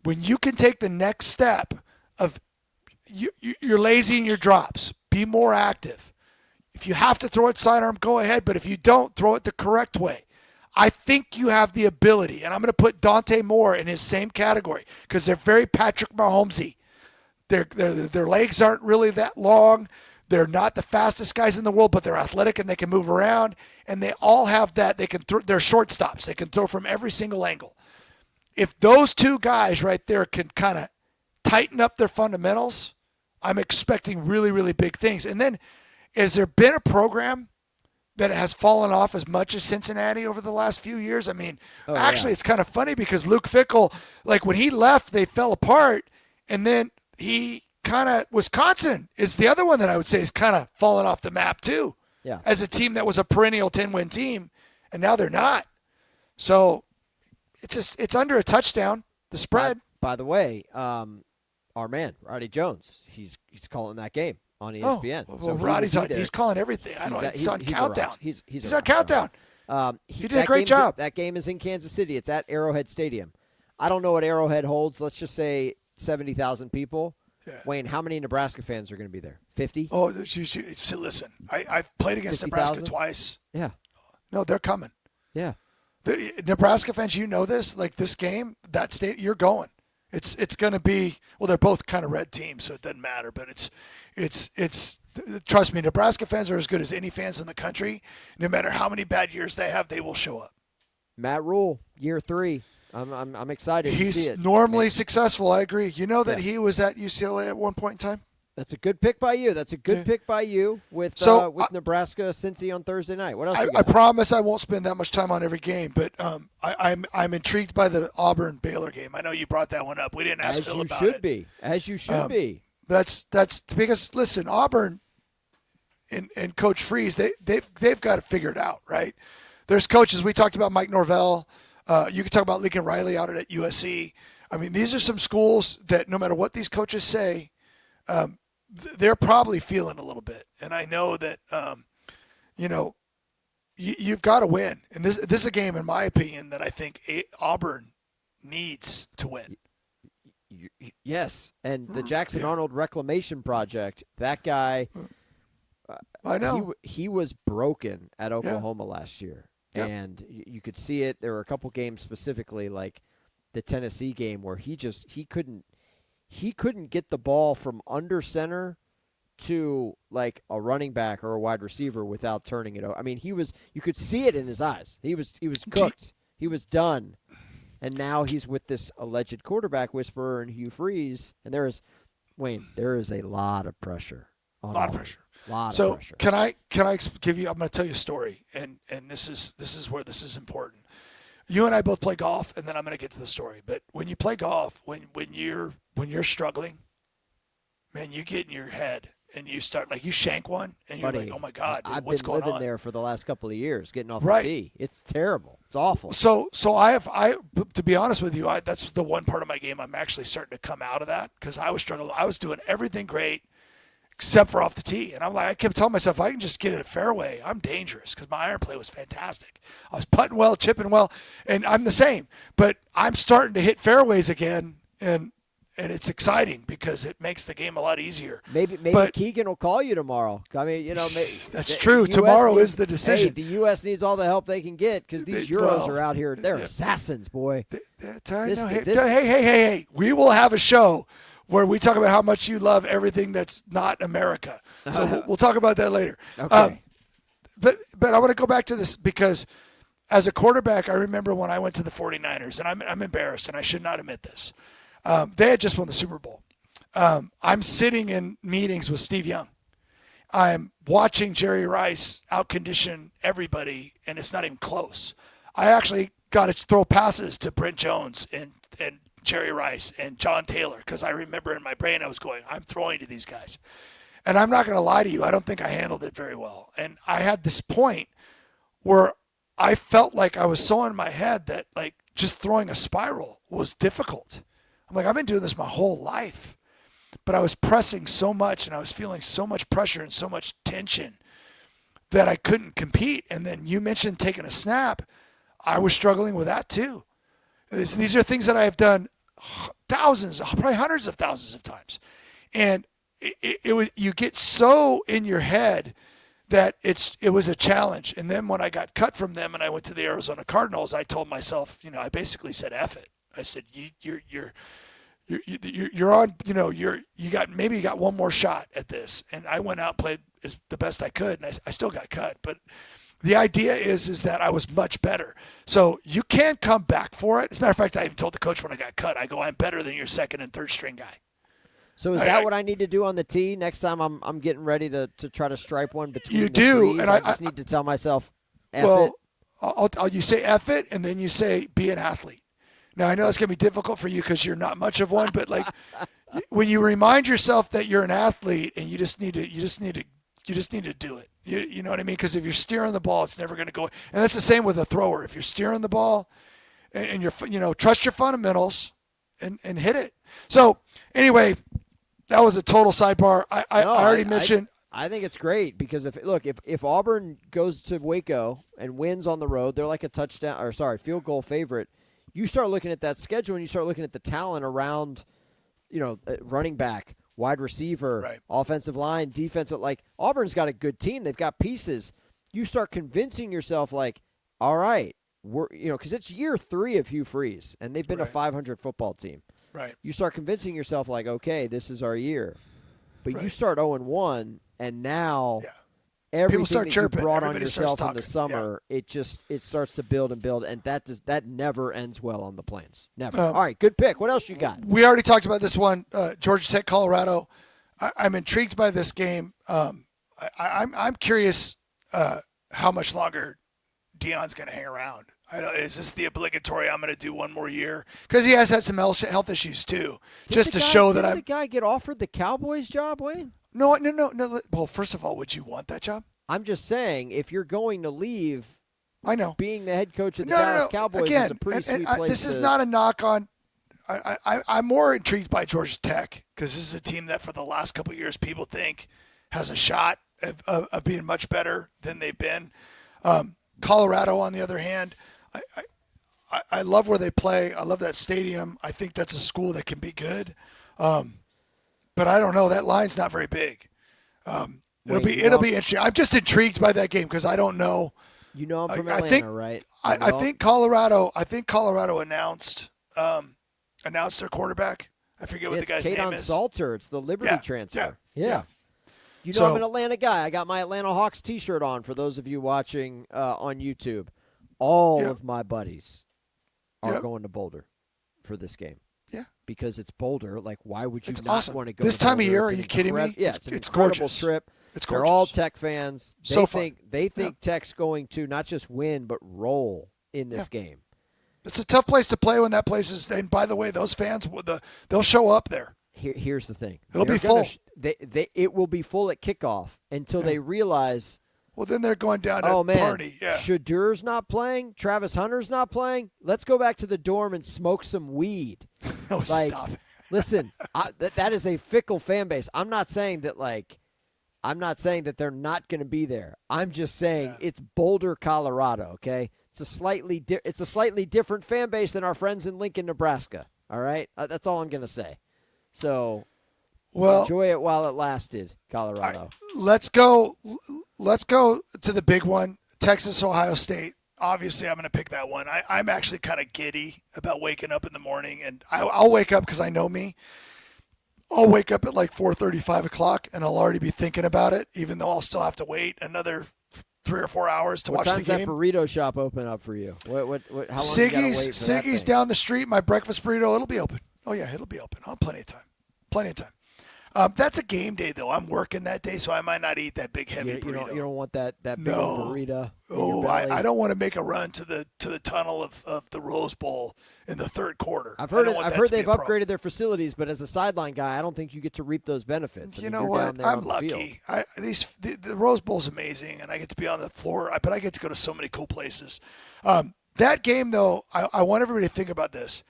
[SPEAKER 2] when you can take the next step of you're lazy in your drops, be more active. If you have to throw it sidearm, go ahead. But if you don't, throw it the correct way. I think you have the ability, and I'm going to put Dante Moore in his same category because they're very Patrick Mahomesy. Their legs aren't really that long. They're not the fastest guys in the world, but they're athletic and they can move around. And they all have that. They can throw. They're shortstops. They can throw from every single angle. If those two guys right there can kind of tighten up their fundamentals, I'm expecting really, really big things. And then, has there been a program that has fallen off as much as Cincinnati over the last few years? I mean, actually, it's kind of funny because Luke Fickell, like when he left, they fell apart. And then he kind of, Wisconsin is the other one that I would say is kind of fallen off the map too.
[SPEAKER 1] Yeah. As
[SPEAKER 2] a team that was a perennial 10-win team, and now they're not. So it's under a touchdown, the spread.
[SPEAKER 1] By the way, our man, Roddy Jones, he's calling that game on ESPN.
[SPEAKER 2] Oh, well, Roddy's he's calling everything. He's on countdown. He's on countdown. He did a great job.
[SPEAKER 1] That game is in Kansas City. It's at Arrowhead Stadium. I don't know what Arrowhead holds. Let's just say 70,000 people. Yeah. Wayne, how many Nebraska fans are going to be there? 50?
[SPEAKER 2] Oh, listen, I've played against 50, Nebraska twice.
[SPEAKER 1] Yeah.
[SPEAKER 2] No, they're coming.
[SPEAKER 1] Yeah.
[SPEAKER 2] The Nebraska fans, you know this, like this game, that state, you're going. It's going to be, well, they're both kind of red teams, so it doesn't matter, but it's trust me, Nebraska fans are as good as any fans in the country. No matter how many bad years they have, they will show up.
[SPEAKER 1] Matt Rule, year 3. I'm excited to see it.
[SPEAKER 2] He's normally successful, I agree. You know that he was at UCLA at one point in time?
[SPEAKER 1] That's a good pick by you. That's a good pick by you with Nebraska Cincy on Thursday night. What else?
[SPEAKER 2] I promise I won't spend that much time on every game, but I'm intrigued by the Auburn Baylor game. I know you brought that one up. We didn't ask Phil about it.
[SPEAKER 1] As you should be.
[SPEAKER 2] That's because listen, Auburn and Coach Freeze, they've got it figured out, right? There's coaches. We talked about Mike Norvell. You could talk about Lincoln Riley out at USC. I mean, these are some schools that no matter what these coaches say, they're probably feeling a little bit. And I know that, you've got to win. And this is a game, in my opinion, that I think Auburn needs to win.
[SPEAKER 1] Yes. And the Jackson Arnold Reclamation Project, that guy,
[SPEAKER 2] I know.
[SPEAKER 1] He was broken at Oklahoma last year. Yep. And you could see it. There were a couple games specifically, like the Tennessee game, where he couldn't get the ball from under center to like a running back or a wide receiver without turning it over. I mean, you could see it in his eyes. He was cooked. He was done. And now he's with this alleged quarterback whisperer and Hugh Freeze. And there is a lot of pressure.
[SPEAKER 2] A lot of pressure.
[SPEAKER 1] So
[SPEAKER 2] can I give you? I'm going to tell you a story, and this is where this is important. You and I both play golf, and then I'm going to get to the story. But when you play golf, when you're struggling, man, you get in your head and you start like you shank one, and you're like, oh my God, dude, what's going on?
[SPEAKER 1] I've been living there for the last couple of years, getting off the tee. It's terrible. It's awful.
[SPEAKER 2] So to be honest with you, that's the one part of my game I'm actually starting to come out of that because I was struggling. I was doing everything great. Except for off the tee. And I kept telling myself, I can just get it a fairway. I'm dangerous because my iron play was fantastic. I was putting well, chipping well, and I'm the same. But I'm starting to hit fairways again, and it's exciting because it makes the game a lot easier.
[SPEAKER 1] Maybe Keegan will call you tomorrow. I mean,
[SPEAKER 2] that's true. Tomorrow is the decision.
[SPEAKER 1] Hey, the U.S. needs all the help they can get because these Euros are out here. They're assassins, boy.
[SPEAKER 2] Hey. We will have a show where we talk about how much you love everything that's not America. So we'll talk about that later.
[SPEAKER 1] Okay.
[SPEAKER 2] But I want to go back to this because as a quarterback, I remember when I went to the 49ers, and I'm embarrassed, and I should not admit this. They had just won the Super Bowl. I'm sitting in meetings with Steve Young. I'm watching Jerry Rice outcondition everybody, and it's not even close. I actually got to throw passes to Brent Jones and Jerry Rice and John Taylor, because I remember in my brain I was going, I'm throwing to these guys. And I'm not going to lie to you, I don't think I handled it very well. And I had this point where I felt like I was so in my head that like just throwing a spiral was difficult. I'm like, I've been doing this my whole life. But I was pressing so much and I was feeling so much pressure and so much tension that I couldn't compete. And then you mentioned taking a snap. I was struggling with that too. These are things that I have done thousands, probably hundreds of thousands of times. And it was, you get so in your head that it was a challenge. And then when I got cut from them and I went to the Arizona Cardinals, I told myself, I basically said, F it. I said, you're on, you got one more shot at this. And I went out and played the best I could, and I still got cut. But the idea is that I was much better. So you can come back for it. As a matter of fact, I even told the coach when I got cut, I go, I'm better than your second and third string guy.
[SPEAKER 1] So is that what I need to do on the tee next time I'm getting ready to try to stripe one between
[SPEAKER 2] you
[SPEAKER 1] the
[SPEAKER 2] do,
[SPEAKER 1] trees?
[SPEAKER 2] and
[SPEAKER 1] I just need to tell myself, F it.
[SPEAKER 2] You say F it, and then you say be an athlete. Now I know it's gonna be difficult for you because you're not much of one, but like when you remind yourself that you're an athlete and you just need to do it. You know what I mean? Because if you're steering the ball, it's never gonna go. And that's the same with a thrower. If you're steering the ball, and you're trust your fundamentals and hit it. So anyway. That was a total sidebar. I already mentioned.
[SPEAKER 1] I think it's great because if Auburn goes to Waco and wins on the road, they're like a field goal favorite. You start looking at that schedule and you start looking at the talent around, running back, wide receiver,
[SPEAKER 2] right,
[SPEAKER 1] offensive line, defensive. Like Auburn's got a good team. They've got pieces. You start convincing yourself like, all right, because it's year 3 of Hugh Freeze and they've been a 500 football team.
[SPEAKER 2] Right.
[SPEAKER 1] You start convincing yourself like, okay, this is our year. But
[SPEAKER 2] right.
[SPEAKER 1] You start 0-1, and now
[SPEAKER 2] everything
[SPEAKER 1] that you brought on yourself in the summer, it starts to build and build, and that never ends well on the Plains. Never. All right, good pick. What else you got?
[SPEAKER 2] We already talked about this one, Georgia Tech, Colorado. I'm intrigued by this game. I'm curious how much longer Deion's going to hang around. Is this the obligatory? I'm going to do one more year because he has had some health issues too. Did the
[SPEAKER 1] guy get offered the Cowboys job, Wayne?
[SPEAKER 2] No. Well, first of all, would you want that job?
[SPEAKER 1] I'm just saying, if you're going to leave,
[SPEAKER 2] I know
[SPEAKER 1] being the head coach of the Dallas Cowboys
[SPEAKER 2] Again,
[SPEAKER 1] is a pretty sweet place.
[SPEAKER 2] This is not a knock on. I'm more intrigued by Georgia Tech because this is a team that for the last couple of years people think has a shot of being much better than they've been. Colorado, on the other hand. I love where they play. I love that stadium. I think that's a school that can be good. But I don't know. That line's not very big. It'll be interesting. I'm just intrigued by that game because I don't know.
[SPEAKER 1] I'm from Atlanta, right?
[SPEAKER 2] I think Colorado announced their quarterback. I forget what the guy's name is.
[SPEAKER 1] Salter. It's the Liberty transfer. Yeah.
[SPEAKER 2] So,
[SPEAKER 1] I'm an Atlanta guy. I got my Atlanta Hawks T-shirt on for those of you watching on YouTube. All of my buddies are going to Boulder for this game.
[SPEAKER 2] Yeah.
[SPEAKER 1] Because it's Boulder. Like, why would you not
[SPEAKER 2] awesome.
[SPEAKER 1] want to go
[SPEAKER 2] this
[SPEAKER 1] to
[SPEAKER 2] time
[SPEAKER 1] Boulder?
[SPEAKER 2] of year? Are you kidding me?
[SPEAKER 1] Yeah, it's an incredible
[SPEAKER 2] gorgeous.
[SPEAKER 1] trip.
[SPEAKER 2] It's
[SPEAKER 1] They're
[SPEAKER 2] gorgeous.
[SPEAKER 1] all Tech fans. They think Tech's going to not just win, but roll in this game.
[SPEAKER 2] It's a tough place to play when that place is. And by the way, those fans, they'll show up there.
[SPEAKER 1] Here's the thing.
[SPEAKER 2] It'll be full.
[SPEAKER 1] It will be full at kickoff until they realize.
[SPEAKER 2] Well, then they're going down to party. Yeah.
[SPEAKER 1] Shadur's not playing. Travis Hunter's not playing. Let's go back to the dorm and smoke some weed.
[SPEAKER 2] Stop.
[SPEAKER 1] Listen, that is a fickle fan base. I'm not saying that they're not going to be there. I'm just saying it's Boulder, Colorado. Okay, it's a slightly different fan base than our friends in Lincoln, Nebraska. All right, that's all I'm going to say. So. Well, enjoy it while it lasted, Colorado.
[SPEAKER 2] Right, let's go to the big one, Texas, Ohio State. Obviously, I'm going to pick that one. I'm actually kind of giddy about waking up in the morning, and I'll wake up because I know me. I'll wake up at like 4:30, 5 o'clock, and I'll already be thinking about it, even though I'll still have to wait another 3 or 4 hours to watch the game.
[SPEAKER 1] What time's that burrito shop open up for you? How long
[SPEAKER 2] Siggy's
[SPEAKER 1] you gotta wait for that thing?
[SPEAKER 2] down the street. My breakfast burrito, it'll be open. Oh, yeah, it'll be open. I'll have plenty of time. That's a game day, though. I'm working that day, so I might not eat that big heavy burrito.
[SPEAKER 1] You don't want that big
[SPEAKER 2] No.
[SPEAKER 1] burrito.
[SPEAKER 2] Oh, I don't want to make a run to the tunnel of the Rose Bowl in the third quarter.
[SPEAKER 1] I've heard they've upgraded their facilities, but as a sideline guy, I don't think you get to reap those benefits.
[SPEAKER 2] You know what? I'm lucky. The Rose Bowl's amazing, and I get to be on the floor, but I get to go to so many cool places. That game, though, I want everybody to think about this.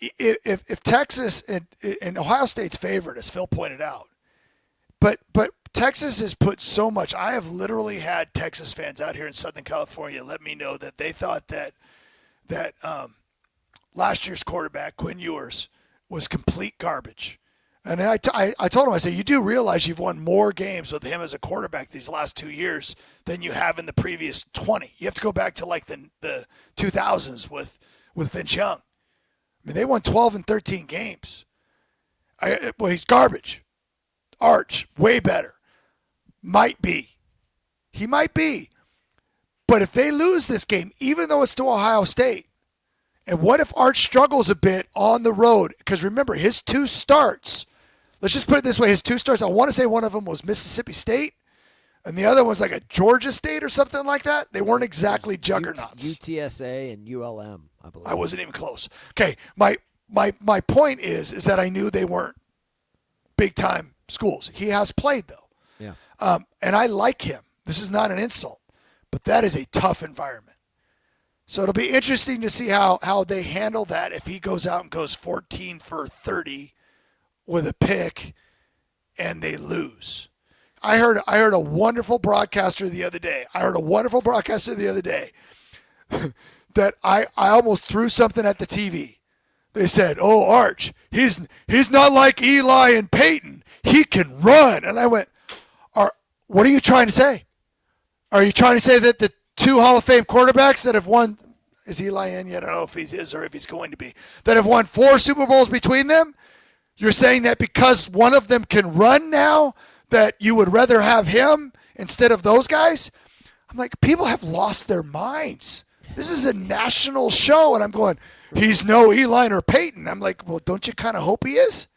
[SPEAKER 2] If Texas and Ohio State's favored, as Phil pointed out, but Texas has put so much. I have literally had Texas fans out here in Southern California let me know that they thought that last year's quarterback, Quinn Ewers, was complete garbage. And I told him, I said, you do realize you've won more games with him as a quarterback these last 2 years than you have in the previous 20. You have to go back to like the 2000s with Vince Young. I mean, they won 12 and 13 games. He's garbage. Arch, way better. Might be. He might be. But if they lose this game, even though it's to Ohio State, and what if Arch struggles a bit on the road? Because remember, his 2 starts, let's just put it this way, his 2 starts, I want to say one of them was Mississippi State, and the other was like a Georgia State or something like that. They weren't exactly juggernauts.
[SPEAKER 1] UTSA and ULM, I believe.
[SPEAKER 2] I wasn't even close. Okay, my point is that I knew they weren't big-time schools. He has played, though.
[SPEAKER 1] Yeah.
[SPEAKER 2] And I like him. This is not an insult, but that is a tough environment. So it'll be interesting to see how they handle that if he goes out and goes 14 for 30 with a pick and they lose. I heard a wonderful broadcaster the other day. That I almost threw something at the TV. They said, "Oh, Arch, he's not like Eli and Peyton. He can run." And I went, "What are you trying to say? Are you trying to say that the 2 Hall of Fame quarterbacks that have won, is Eli in yet? I don't know if he is or if he's going to be, that have won 4 Super Bowls between them, you're saying that because one of them can run now, that you would rather have him instead of those guys?" I'm like, people have lost their minds. This is a national show, and I'm going, he's no Eli or Peyton. I'm like, well, don't you kind of hope he is?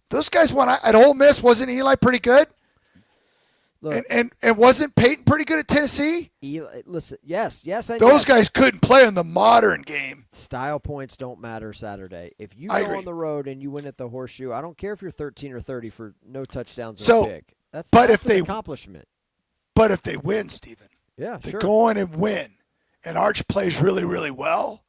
[SPEAKER 2] Those guys won at Ole Miss. Wasn't Eli pretty good?
[SPEAKER 1] Look,
[SPEAKER 2] and wasn't Peyton pretty good at Tennessee?
[SPEAKER 1] Eli, listen, yes. And
[SPEAKER 2] those guys couldn't play in the modern game.
[SPEAKER 1] Style points don't matter Saturday. If you go on the road and you win at the Horseshoe, I don't care if you're 13 or 30 for no touchdowns and a pick. That's an accomplishment.
[SPEAKER 2] But if they win, Steven,
[SPEAKER 1] they
[SPEAKER 2] go in and win, and Arch plays really, really well,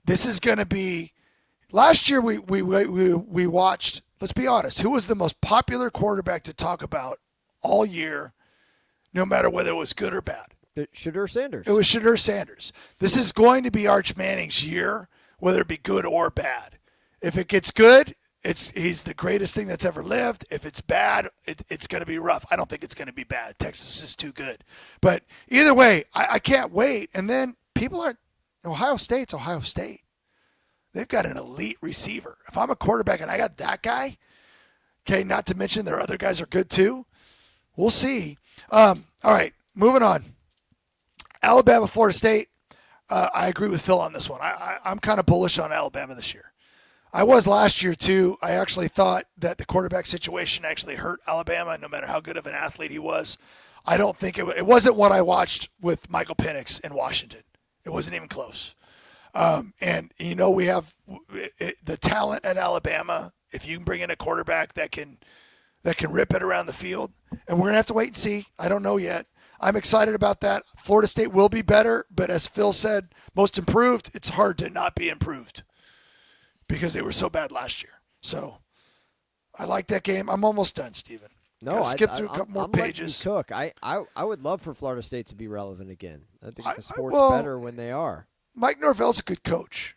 [SPEAKER 2] this is going to be – last year we watched, let's be honest, who was the most popular quarterback to talk about all year, no matter whether it was good or bad?
[SPEAKER 1] Shadur Sanders.
[SPEAKER 2] It was Shadur Sanders. This is going to be Arch Manning's year, whether it be good or bad. If it gets good, he's the greatest thing that's ever lived. If it's bad, it's going to be rough. I don't think it's going to be bad. Texas is too good. But either way, I can't wait. And then people are – Ohio State's Ohio State. They've got an elite receiver. If I'm a quarterback and I got that guy, okay, not to mention their other guys are good too, we'll see. All right, moving on. Alabama, Florida State. I agree with Phil on this one. I'm kind of bullish on Alabama this year. I was last year too. I actually thought that the quarterback situation actually hurt Alabama, no matter how good of an athlete he was. I don't think it wasn't what I watched with Michael Penix in Washington. It wasn't even close. And we have the talent at Alabama. If you can bring in a quarterback that can rip it around the field, and we're gonna have to wait and see. I don't know yet. I'm excited about that. Florida State will be better, but as Phil said, most improved. It's hard to not be improved because they were so bad last year. So I like that game. I'm almost done, Steven.
[SPEAKER 1] No,
[SPEAKER 2] skip through a couple more pages.
[SPEAKER 1] Cook. I would love for Florida State to be relevant again. I think the sport's better when they are.
[SPEAKER 2] Mike Norvell's a good coach.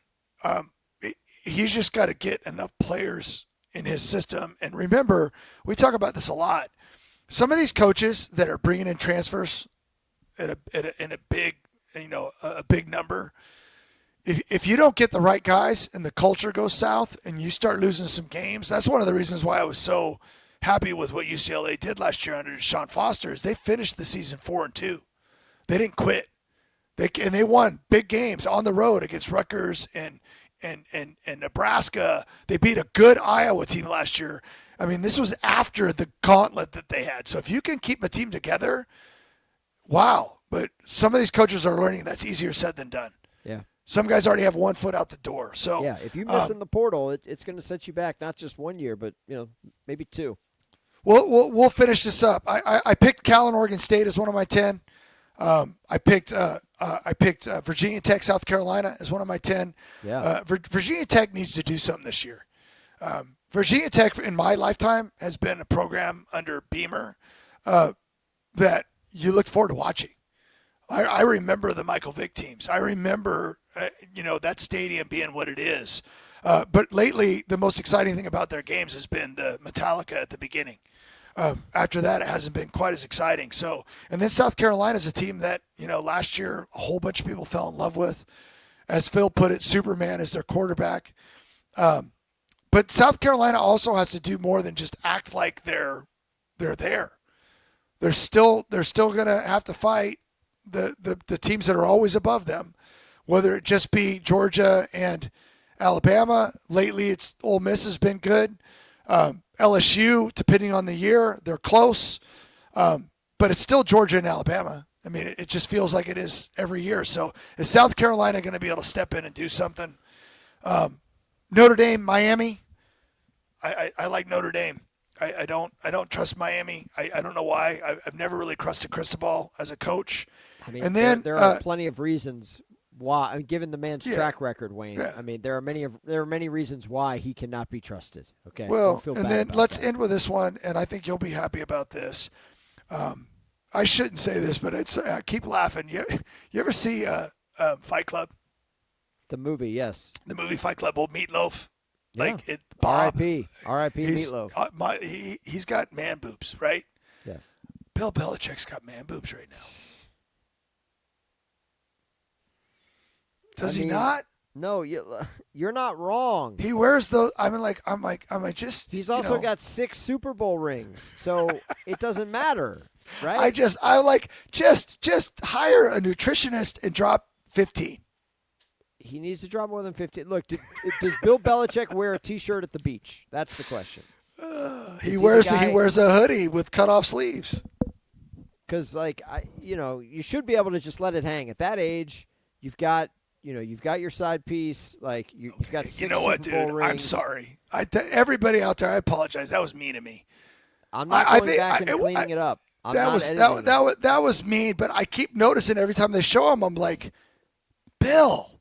[SPEAKER 2] He's just got to get enough players in his system. And remember, we talk about this a lot. Some of these coaches that are bringing in transfers in a big number, if you don't get the right guys and the culture goes south and you start losing some games, that's one of the reasons why I was so happy with what UCLA did last year under Sean Foster is they finished the season 4-2. They didn't quit. They won big games on the road against Rutgers and Nebraska. They beat a good Iowa team last year. I mean, this was after the gauntlet that they had. So if you can keep a team together, wow. But some of these coaches are learning that's easier said than done.
[SPEAKER 1] Yeah.
[SPEAKER 2] Some guys already have 1 foot out the door. So
[SPEAKER 1] yeah, if you miss in the portal, it's going to set you back not just 1 year, but maybe 2.
[SPEAKER 2] We'll finish this up. I picked Cal and Oregon State as one of my 10. I picked Virginia Tech, South Carolina as one of my 10.
[SPEAKER 1] Yeah.
[SPEAKER 2] Virginia Tech needs to do something this year. Virginia Tech in my lifetime has been a program under Beamer that you look forward to watching. I remember the Michael Vick teams. I remember that stadium being what it is. But lately, the most exciting thing about their games has been the Metallica at the beginning. After that, it hasn't been quite as exciting. So, and then South Carolina is a team that, last year a whole bunch of people fell in love with. As Phil put it, Superman is their quarterback. But South Carolina also has to do more than just act like they're there. They're still going to have to fight the teams that are always above them, whether it just be Georgia and Alabama. Lately, it's Ole Miss has been good. LSU, depending on the year, they're close. But it's still Georgia and Alabama. I mean, it just feels like it is every year. So is South Carolina going to be able to step in and do something? Notre Dame, Miami. I like Notre Dame. I don't trust Miami. I don't know why. I've never really trusted Cristobal as a coach.
[SPEAKER 1] I mean,
[SPEAKER 2] and then
[SPEAKER 1] there are plenty of reasons why. I mean, given the man's
[SPEAKER 2] Yeah.
[SPEAKER 1] track record, Wayne.
[SPEAKER 2] Yeah.
[SPEAKER 1] I mean, there are many reasons why he cannot be trusted. Okay.
[SPEAKER 2] Well,
[SPEAKER 1] Don't feel
[SPEAKER 2] and
[SPEAKER 1] bad
[SPEAKER 2] then
[SPEAKER 1] about
[SPEAKER 2] let's
[SPEAKER 1] that.
[SPEAKER 2] end with this one, and I think you'll be happy about this. I shouldn't say this, but it's I keep laughing. You ever see Fight Club?
[SPEAKER 1] The movie, yes.
[SPEAKER 2] The movie Fight Club, old Meatloaf.
[SPEAKER 1] Yeah.
[SPEAKER 2] Like Bob.
[SPEAKER 1] R.I.P.
[SPEAKER 2] He's,
[SPEAKER 1] Meatloaf.
[SPEAKER 2] he's got man boobs, right?
[SPEAKER 1] Yes.
[SPEAKER 2] Bill Belichick's got man boobs right now. Does he not?
[SPEAKER 1] No, you're not wrong.
[SPEAKER 2] He wears those. I'm just.
[SPEAKER 1] He's also got 6 Super Bowl rings, so it doesn't matter, right?
[SPEAKER 2] just hire a nutritionist and drop 15.
[SPEAKER 1] He needs to drop more than 15. Look, does Bill Belichick wear a T-shirt at the beach? That's the question.
[SPEAKER 2] He wears a hoodie with cut off sleeves.
[SPEAKER 1] Because you should be able to just let it hang. At that age, you've got your side piece. Like you've got 6
[SPEAKER 2] You know what,
[SPEAKER 1] Super Bowl
[SPEAKER 2] dude?
[SPEAKER 1] rings.
[SPEAKER 2] I'm sorry. Everybody out there, I apologize. That was mean to me.
[SPEAKER 1] I'm not going back and cleaning it up.
[SPEAKER 2] That was mean. But I keep noticing every time they show him, I'm like, Bill.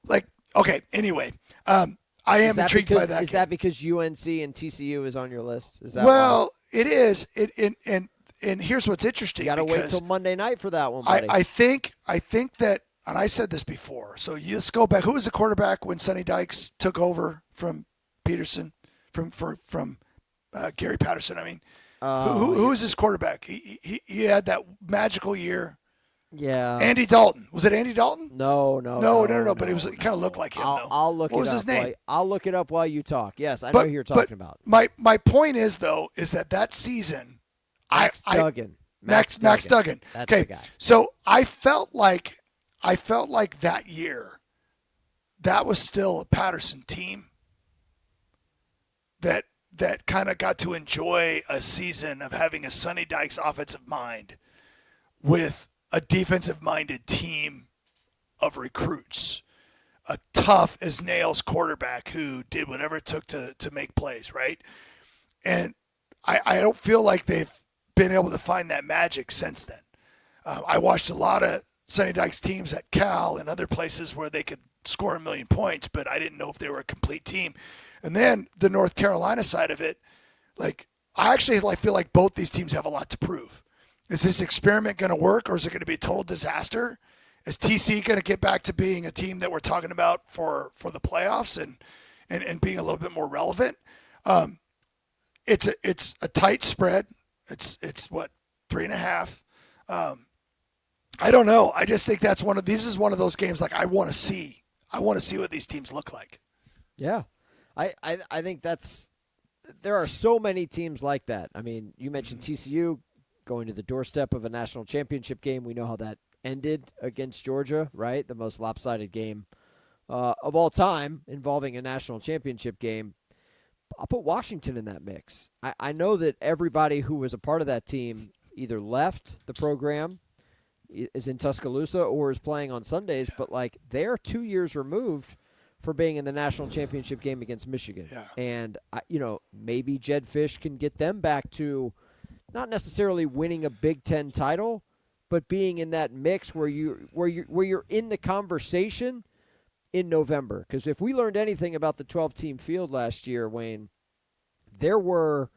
[SPEAKER 2] Like, okay. Anyway, I am intrigued by that.
[SPEAKER 1] Is that because UNC and TCU is on your list? Is that
[SPEAKER 2] why? It is. And here's what's interesting.
[SPEAKER 1] You got to wait till Monday night for that one, buddy.
[SPEAKER 2] I think that, and I said this before. So you just go back. Who was the quarterback when Sonny Dykes took over from Peterson, from Gary Patterson? I mean, who was his quarterback? He had that magical year.
[SPEAKER 1] Yeah.
[SPEAKER 2] Andy Dalton. Was it Andy Dalton?
[SPEAKER 1] No.
[SPEAKER 2] But it kind of looked like him, though.
[SPEAKER 1] I'll look it up.
[SPEAKER 2] What was his name?
[SPEAKER 1] I'll look it up while you talk. Yes, I know who you're talking about.
[SPEAKER 2] My point is, though, is that season,
[SPEAKER 1] Max Duggan.
[SPEAKER 2] Max Duggan.
[SPEAKER 1] That's
[SPEAKER 2] okay,
[SPEAKER 1] the guy.
[SPEAKER 2] so I felt like that year, that was still a Patterson team that kind of got to enjoy a season of having a Sonny Dykes offensive mind with a defensive-minded team of recruits, a tough as nails quarterback who did whatever it took to make plays, right? And I don't feel like they've been able to find that magic since then. I watched a lot of Sonny Dykes teams at Cal and other places where they could score 1 million points, but I didn't know if they were a complete team. And then the North Carolina side of it, like I actually feel like both these teams have a lot to prove. Is this experiment going to work, or is it going to be a total disaster? Is TC going to get back to being a team that we're talking about for the playoffs and being a little bit more relevant? It's a tight spread. It's what, 3.5. I don't know. I just think this is one of those games like I want to see. I want to see what these teams look like.
[SPEAKER 1] Yeah, I think there are so many teams like that. I mean, you mentioned TCU going to the doorstep of a national championship game. We know how that ended against Georgia, right? The most lopsided game of all time involving a national championship game. I'll put Washington in that mix. I know that everybody who was a part of that team either left the program, is in Tuscaloosa, or is playing on Sundays, but like they're 2 years removed for being in the national championship game against Michigan.
[SPEAKER 2] Yeah.
[SPEAKER 1] And, maybe Jed Fish can get them back to not necessarily winning a Big Ten title, but being in that mix where you're in the conversation in November. Because if we learned anything about the 12-team field last year, Wayne, there were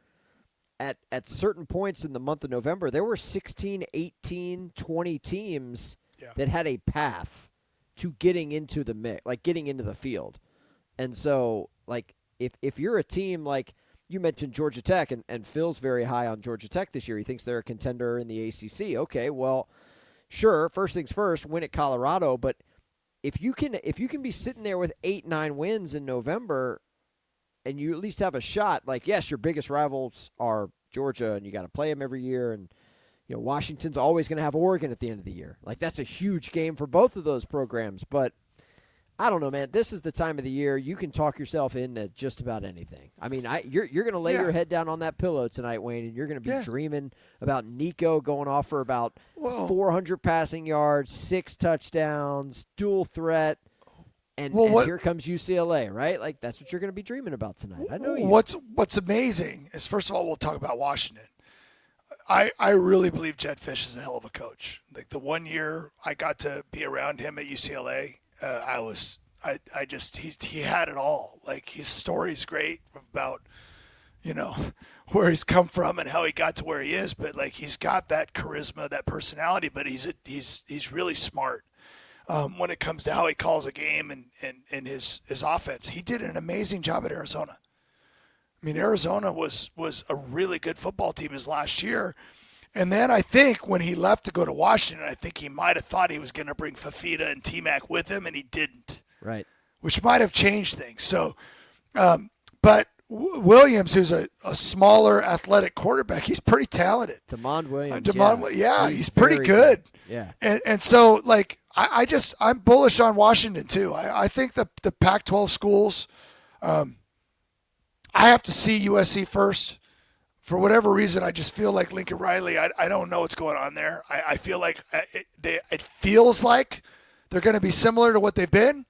[SPEAKER 1] at certain points in the month of November, there were 16, 18, 20 teams that had a path to getting into the mix, like getting into the field. And so, like, if you're a team like you mentioned Georgia Tech, and Phil's very high on Georgia Tech this year. He thinks they're a contender in the ACC. Okay, well, sure, first things first, win at Colorado, but if you can be sitting there with 8-9 wins in November and you at least have a shot, like, yes, your biggest rivals are Georgia and you got to play them every year, and Washington's always going to have Oregon at the end of the year. Like, that's a huge game for both of those programs, but I don't know, man. This is the time of the year you can talk yourself into just about anything. I mean, you're going to lay your head down on that pillow tonight, Wayne, and you're going to be dreaming about Nico going off for about 400 passing yards, 6 touchdowns, dual threat, and here comes UCLA, right? Like, that's what you're going to be dreaming about tonight. I know you.
[SPEAKER 2] What's amazing is, first of all, we'll talk about Washington. I really believe Jed Fish is a hell of a coach. Like, the 1 year I got to be around him at UCLA, he had it all. Like, his story's great about, where he's come from and how he got to where he is. But like, he's got that charisma, that personality, but he's really smart when it comes to how he calls a game and his offense. He did an amazing job at Arizona. I mean, Arizona was a really good football team his last year. And then I think when he left to go to Washington, I think he might have thought he was going to bring Fafita and T-Mac with him, and he didn't.
[SPEAKER 1] Right.
[SPEAKER 2] Which might have changed things. So, but Williams, who's a smaller athletic quarterback, he's pretty talented.
[SPEAKER 1] Damond Williams.
[SPEAKER 2] He's pretty good.
[SPEAKER 1] Yeah.
[SPEAKER 2] And so, like, I'm bullish on Washington too. I think the Pac-12 schools, I have to see USC first. For whatever reason, I just feel like Lincoln Riley, I don't know what's going on there. I feel like it feels like they're going to be similar to what they've been,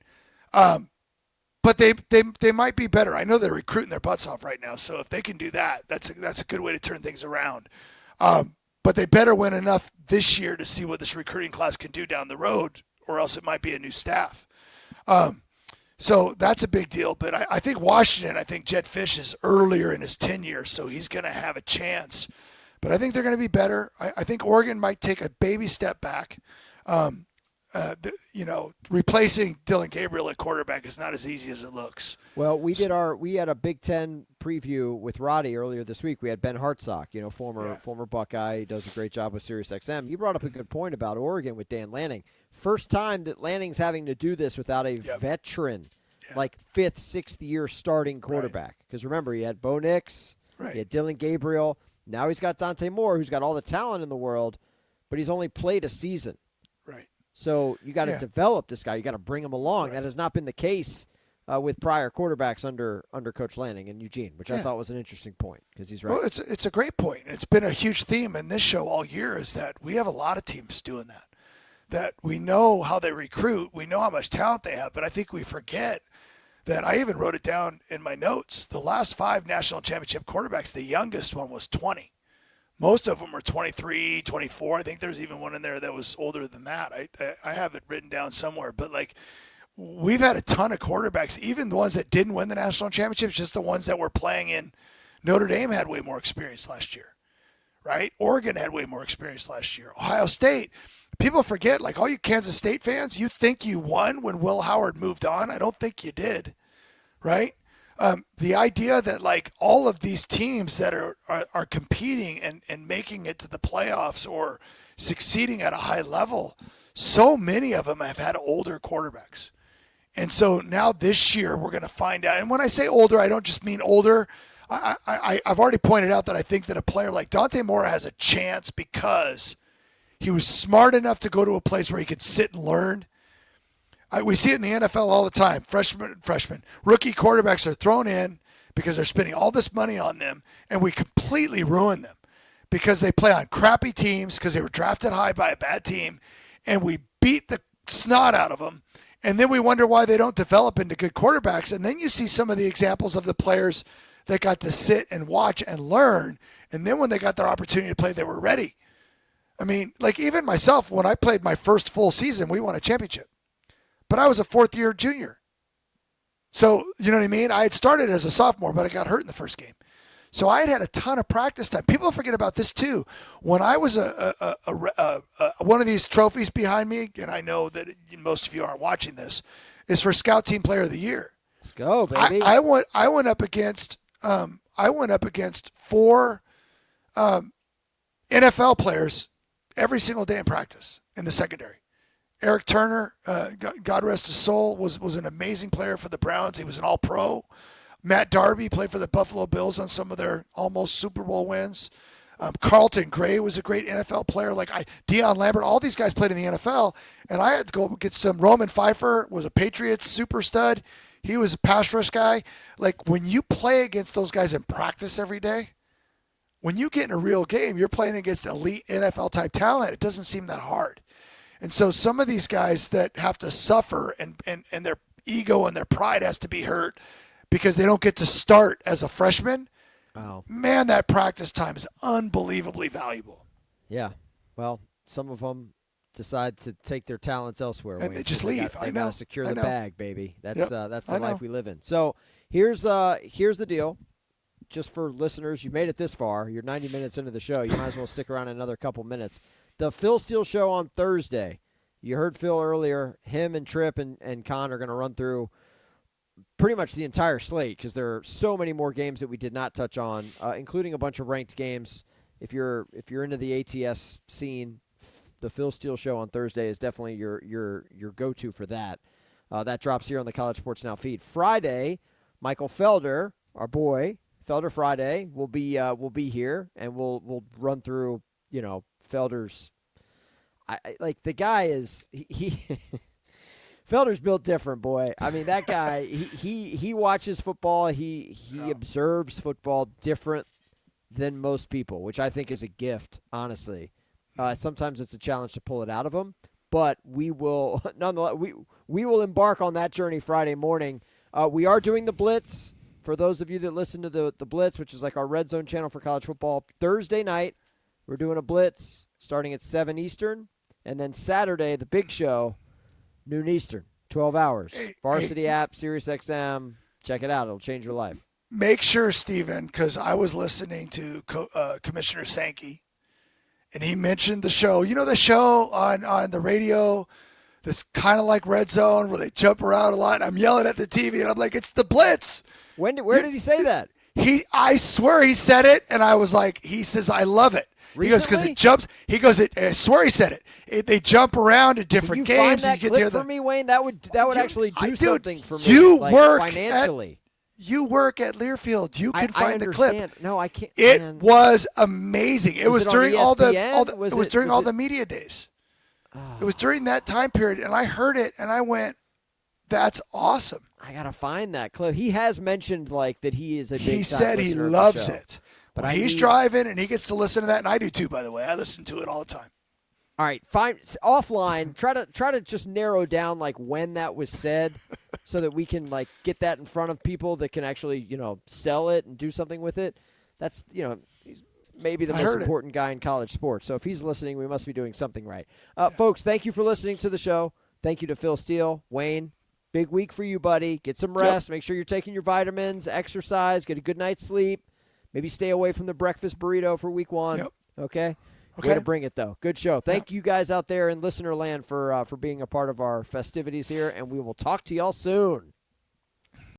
[SPEAKER 2] but they might be better. I know they're recruiting their butts off right now, so if they can do that, that's a good way to turn things around. But they better win enough this year to see what this recruiting class can do down the road, or else it might be a new staff. So that's a big deal. But I think Washington, I think Jed Fish is earlier in his tenure, so he's going to have a chance. But I think they're going to be better. I think Oregon might take a baby step back. Replacing Dylan Gabriel at quarterback is not as easy as it looks.
[SPEAKER 1] Well, we had a Big Ten preview with Roddy earlier this week. We had Ben Hartzell, former Buckeye. He does a great job with SiriusXM. He brought up a good point about Oregon with Dan Lanning. First time that Lanning's having to do this without a veteran, like 5th, 6th year starting quarterback. Because remember, he had Bo Nix, he had Dylan Gabriel. Now he's got Dante Moore, who's got all the talent in the world, but he's only played a season.
[SPEAKER 2] Right.
[SPEAKER 1] So you got to develop this guy. You got to bring him along. That has not been the case with prior quarterbacks under Coach Lanning and Eugene, which I thought was an interesting point because he's right.
[SPEAKER 2] Well, it's a great point. It's been a huge theme in this show all year is that we have a lot of teams doing that. That we know how they recruit, we know how much talent they have, but I think we forget that. I even wrote it down in my notes. The last 5 national championship quarterbacks, the youngest one was 20. Most of them were 23, 24. I think there's even one in there that was older than that. I have it written down somewhere. But, like, we've had a ton of quarterbacks, even the ones that didn't win the national championships, just the ones that were playing in. Notre Dame had way more experience last year, right? Oregon had way more experience last year. Ohio State. People forget, like, all you Kansas State fans, you think you won when Will Howard moved on. I don't think you did, right? The idea that, like, all of these teams that are competing and making it to the playoffs or succeeding at a high level, so many of them have had older quarterbacks. And so now this year we're going to find out. And when I say older, I don't just mean older. I've already pointed out that I think that a player like Dante Moore has a chance because he was smart enough to go to a place where he could sit and learn. We see it in the NFL all the time. Freshmen, rookie quarterbacks are thrown in, because they're spending all this money on them, and we completely ruin them because they play on crappy teams because they were drafted high by a bad team, and we beat the snot out of them. And then we wonder why they don't develop into good quarterbacks. And then you see some of the examples of the players that got to sit and watch and learn. And then when they got their opportunity to play, they were ready. I mean, like even myself, when I played my first full season, we won a championship. But I was a fourth-year junior. So, you know what I mean? I had started as a sophomore, but I got hurt in the first game. So I had a ton of practice time. People forget about this too. When I was one of these trophies behind me, and I know that most of you aren't watching this, is for Scout Team Player of the Year.
[SPEAKER 1] Let's go, baby.
[SPEAKER 2] I went up against four NFL players every single day in practice in the secondary. Eric Turner, God rest his soul, was an amazing player for the Browns. He was an All-Pro. Matt Darby played for the Buffalo Bills on some of their almost Super Bowl wins. Carlton Gray was a great NFL player. Deion Lambert, all these guys played in the NFL, and I had to go get some. Roman Pfeiffer was a Patriots super stud. He was a pass rush guy. Like when you play against those guys in practice every day, when you get in a real game, you're playing against elite NFL type talent. It doesn't seem that hard. And so some of these guys that have to suffer and their ego and their pride has to be hurt because they don't get to start as a freshman, man, that practice time is unbelievably valuable.
[SPEAKER 1] Yeah. Well, some of them decide to take their talents elsewhere.
[SPEAKER 2] And they just leave.
[SPEAKER 1] They got to secure the bag, baby. That's the life we live in. So here's the deal. Just for listeners, you made it this far. You're 90 minutes into the show. You might as well stick around another couple minutes. The Phil Steele Show on Thursday. You heard Phil earlier. Him and Tripp and Con are going to run through pretty much the entire slate because there are so many more games that we did not touch on, including a bunch of ranked games. If you're into the ATS scene, the Phil Steele Show on Thursday is definitely your go-to for that. That drops here on the College Sports Now feed. Friday, Michael Felder, our boy, Felder Friday will be here, and we'll run through Felder's. Like the guy is he Felder's built different, boy. I mean that guy he watches football, he observes football different than most people, which I think is a gift, honestly. Sometimes it's a challenge to pull it out of him, but we will nonetheless we will embark on that journey Friday morning. We are doing the Blitz. For those of you that listen to the Blitz, which is like our red zone channel for college football, Thursday night, we're doing a Blitz starting at 7 Eastern. And then Saturday, the big show, noon Eastern, 12 hours. Varsity app, Sirius XM. Check it out. It'll change your life.
[SPEAKER 2] Make sure, Steven, because I was listening to Commissioner Sankey, and he mentioned the show. You know the show on the radio that's kind of like Red Zone where they jump around a lot? I'm yelling at the TV, and I'm like, it's the Blitz.
[SPEAKER 1] Where did he say that?
[SPEAKER 2] I swear he said it, and I was like, he says, I love it.
[SPEAKER 1] Recently?
[SPEAKER 2] He goes, because it jumps. He goes, I swear he said it. They jump around in different
[SPEAKER 1] Can you
[SPEAKER 2] games.
[SPEAKER 1] find that clip for me, Wayne? That would actually do something for me.
[SPEAKER 2] You work
[SPEAKER 1] financially.
[SPEAKER 2] You work at Learfield. You can find the clip.
[SPEAKER 1] No, I can't.
[SPEAKER 2] It was amazing. It was during all the media days.
[SPEAKER 1] Oh.
[SPEAKER 2] It was during that time period, and I heard it, and I went, "That's awesome."
[SPEAKER 1] I gotta find that clip. He has mentioned that he is a big.
[SPEAKER 2] He said he loves it.
[SPEAKER 1] But
[SPEAKER 2] he's driving, and he gets to listen to that, and I do too. By the way, I listen to it all the time.
[SPEAKER 1] All right, fine. Offline, try to just narrow down when that was said, so that we can get that in front of people that can actually sell it and do something with it. That's he's maybe the most important guy in college sports. So if he's listening, we must be doing something right. Folks, thank you for listening to the show. Thank you to Phil Steele, Wayne. Big week for you, buddy. Get some rest. Make sure you're taking your vitamins. Exercise. Get a good night's sleep. Maybe stay away from the breakfast burrito for week 1.
[SPEAKER 2] Yep.
[SPEAKER 1] Okay? Way to bring it, though. Good show. Thank you guys out there in listener land for being a part of our festivities here, and we will talk to y'all soon.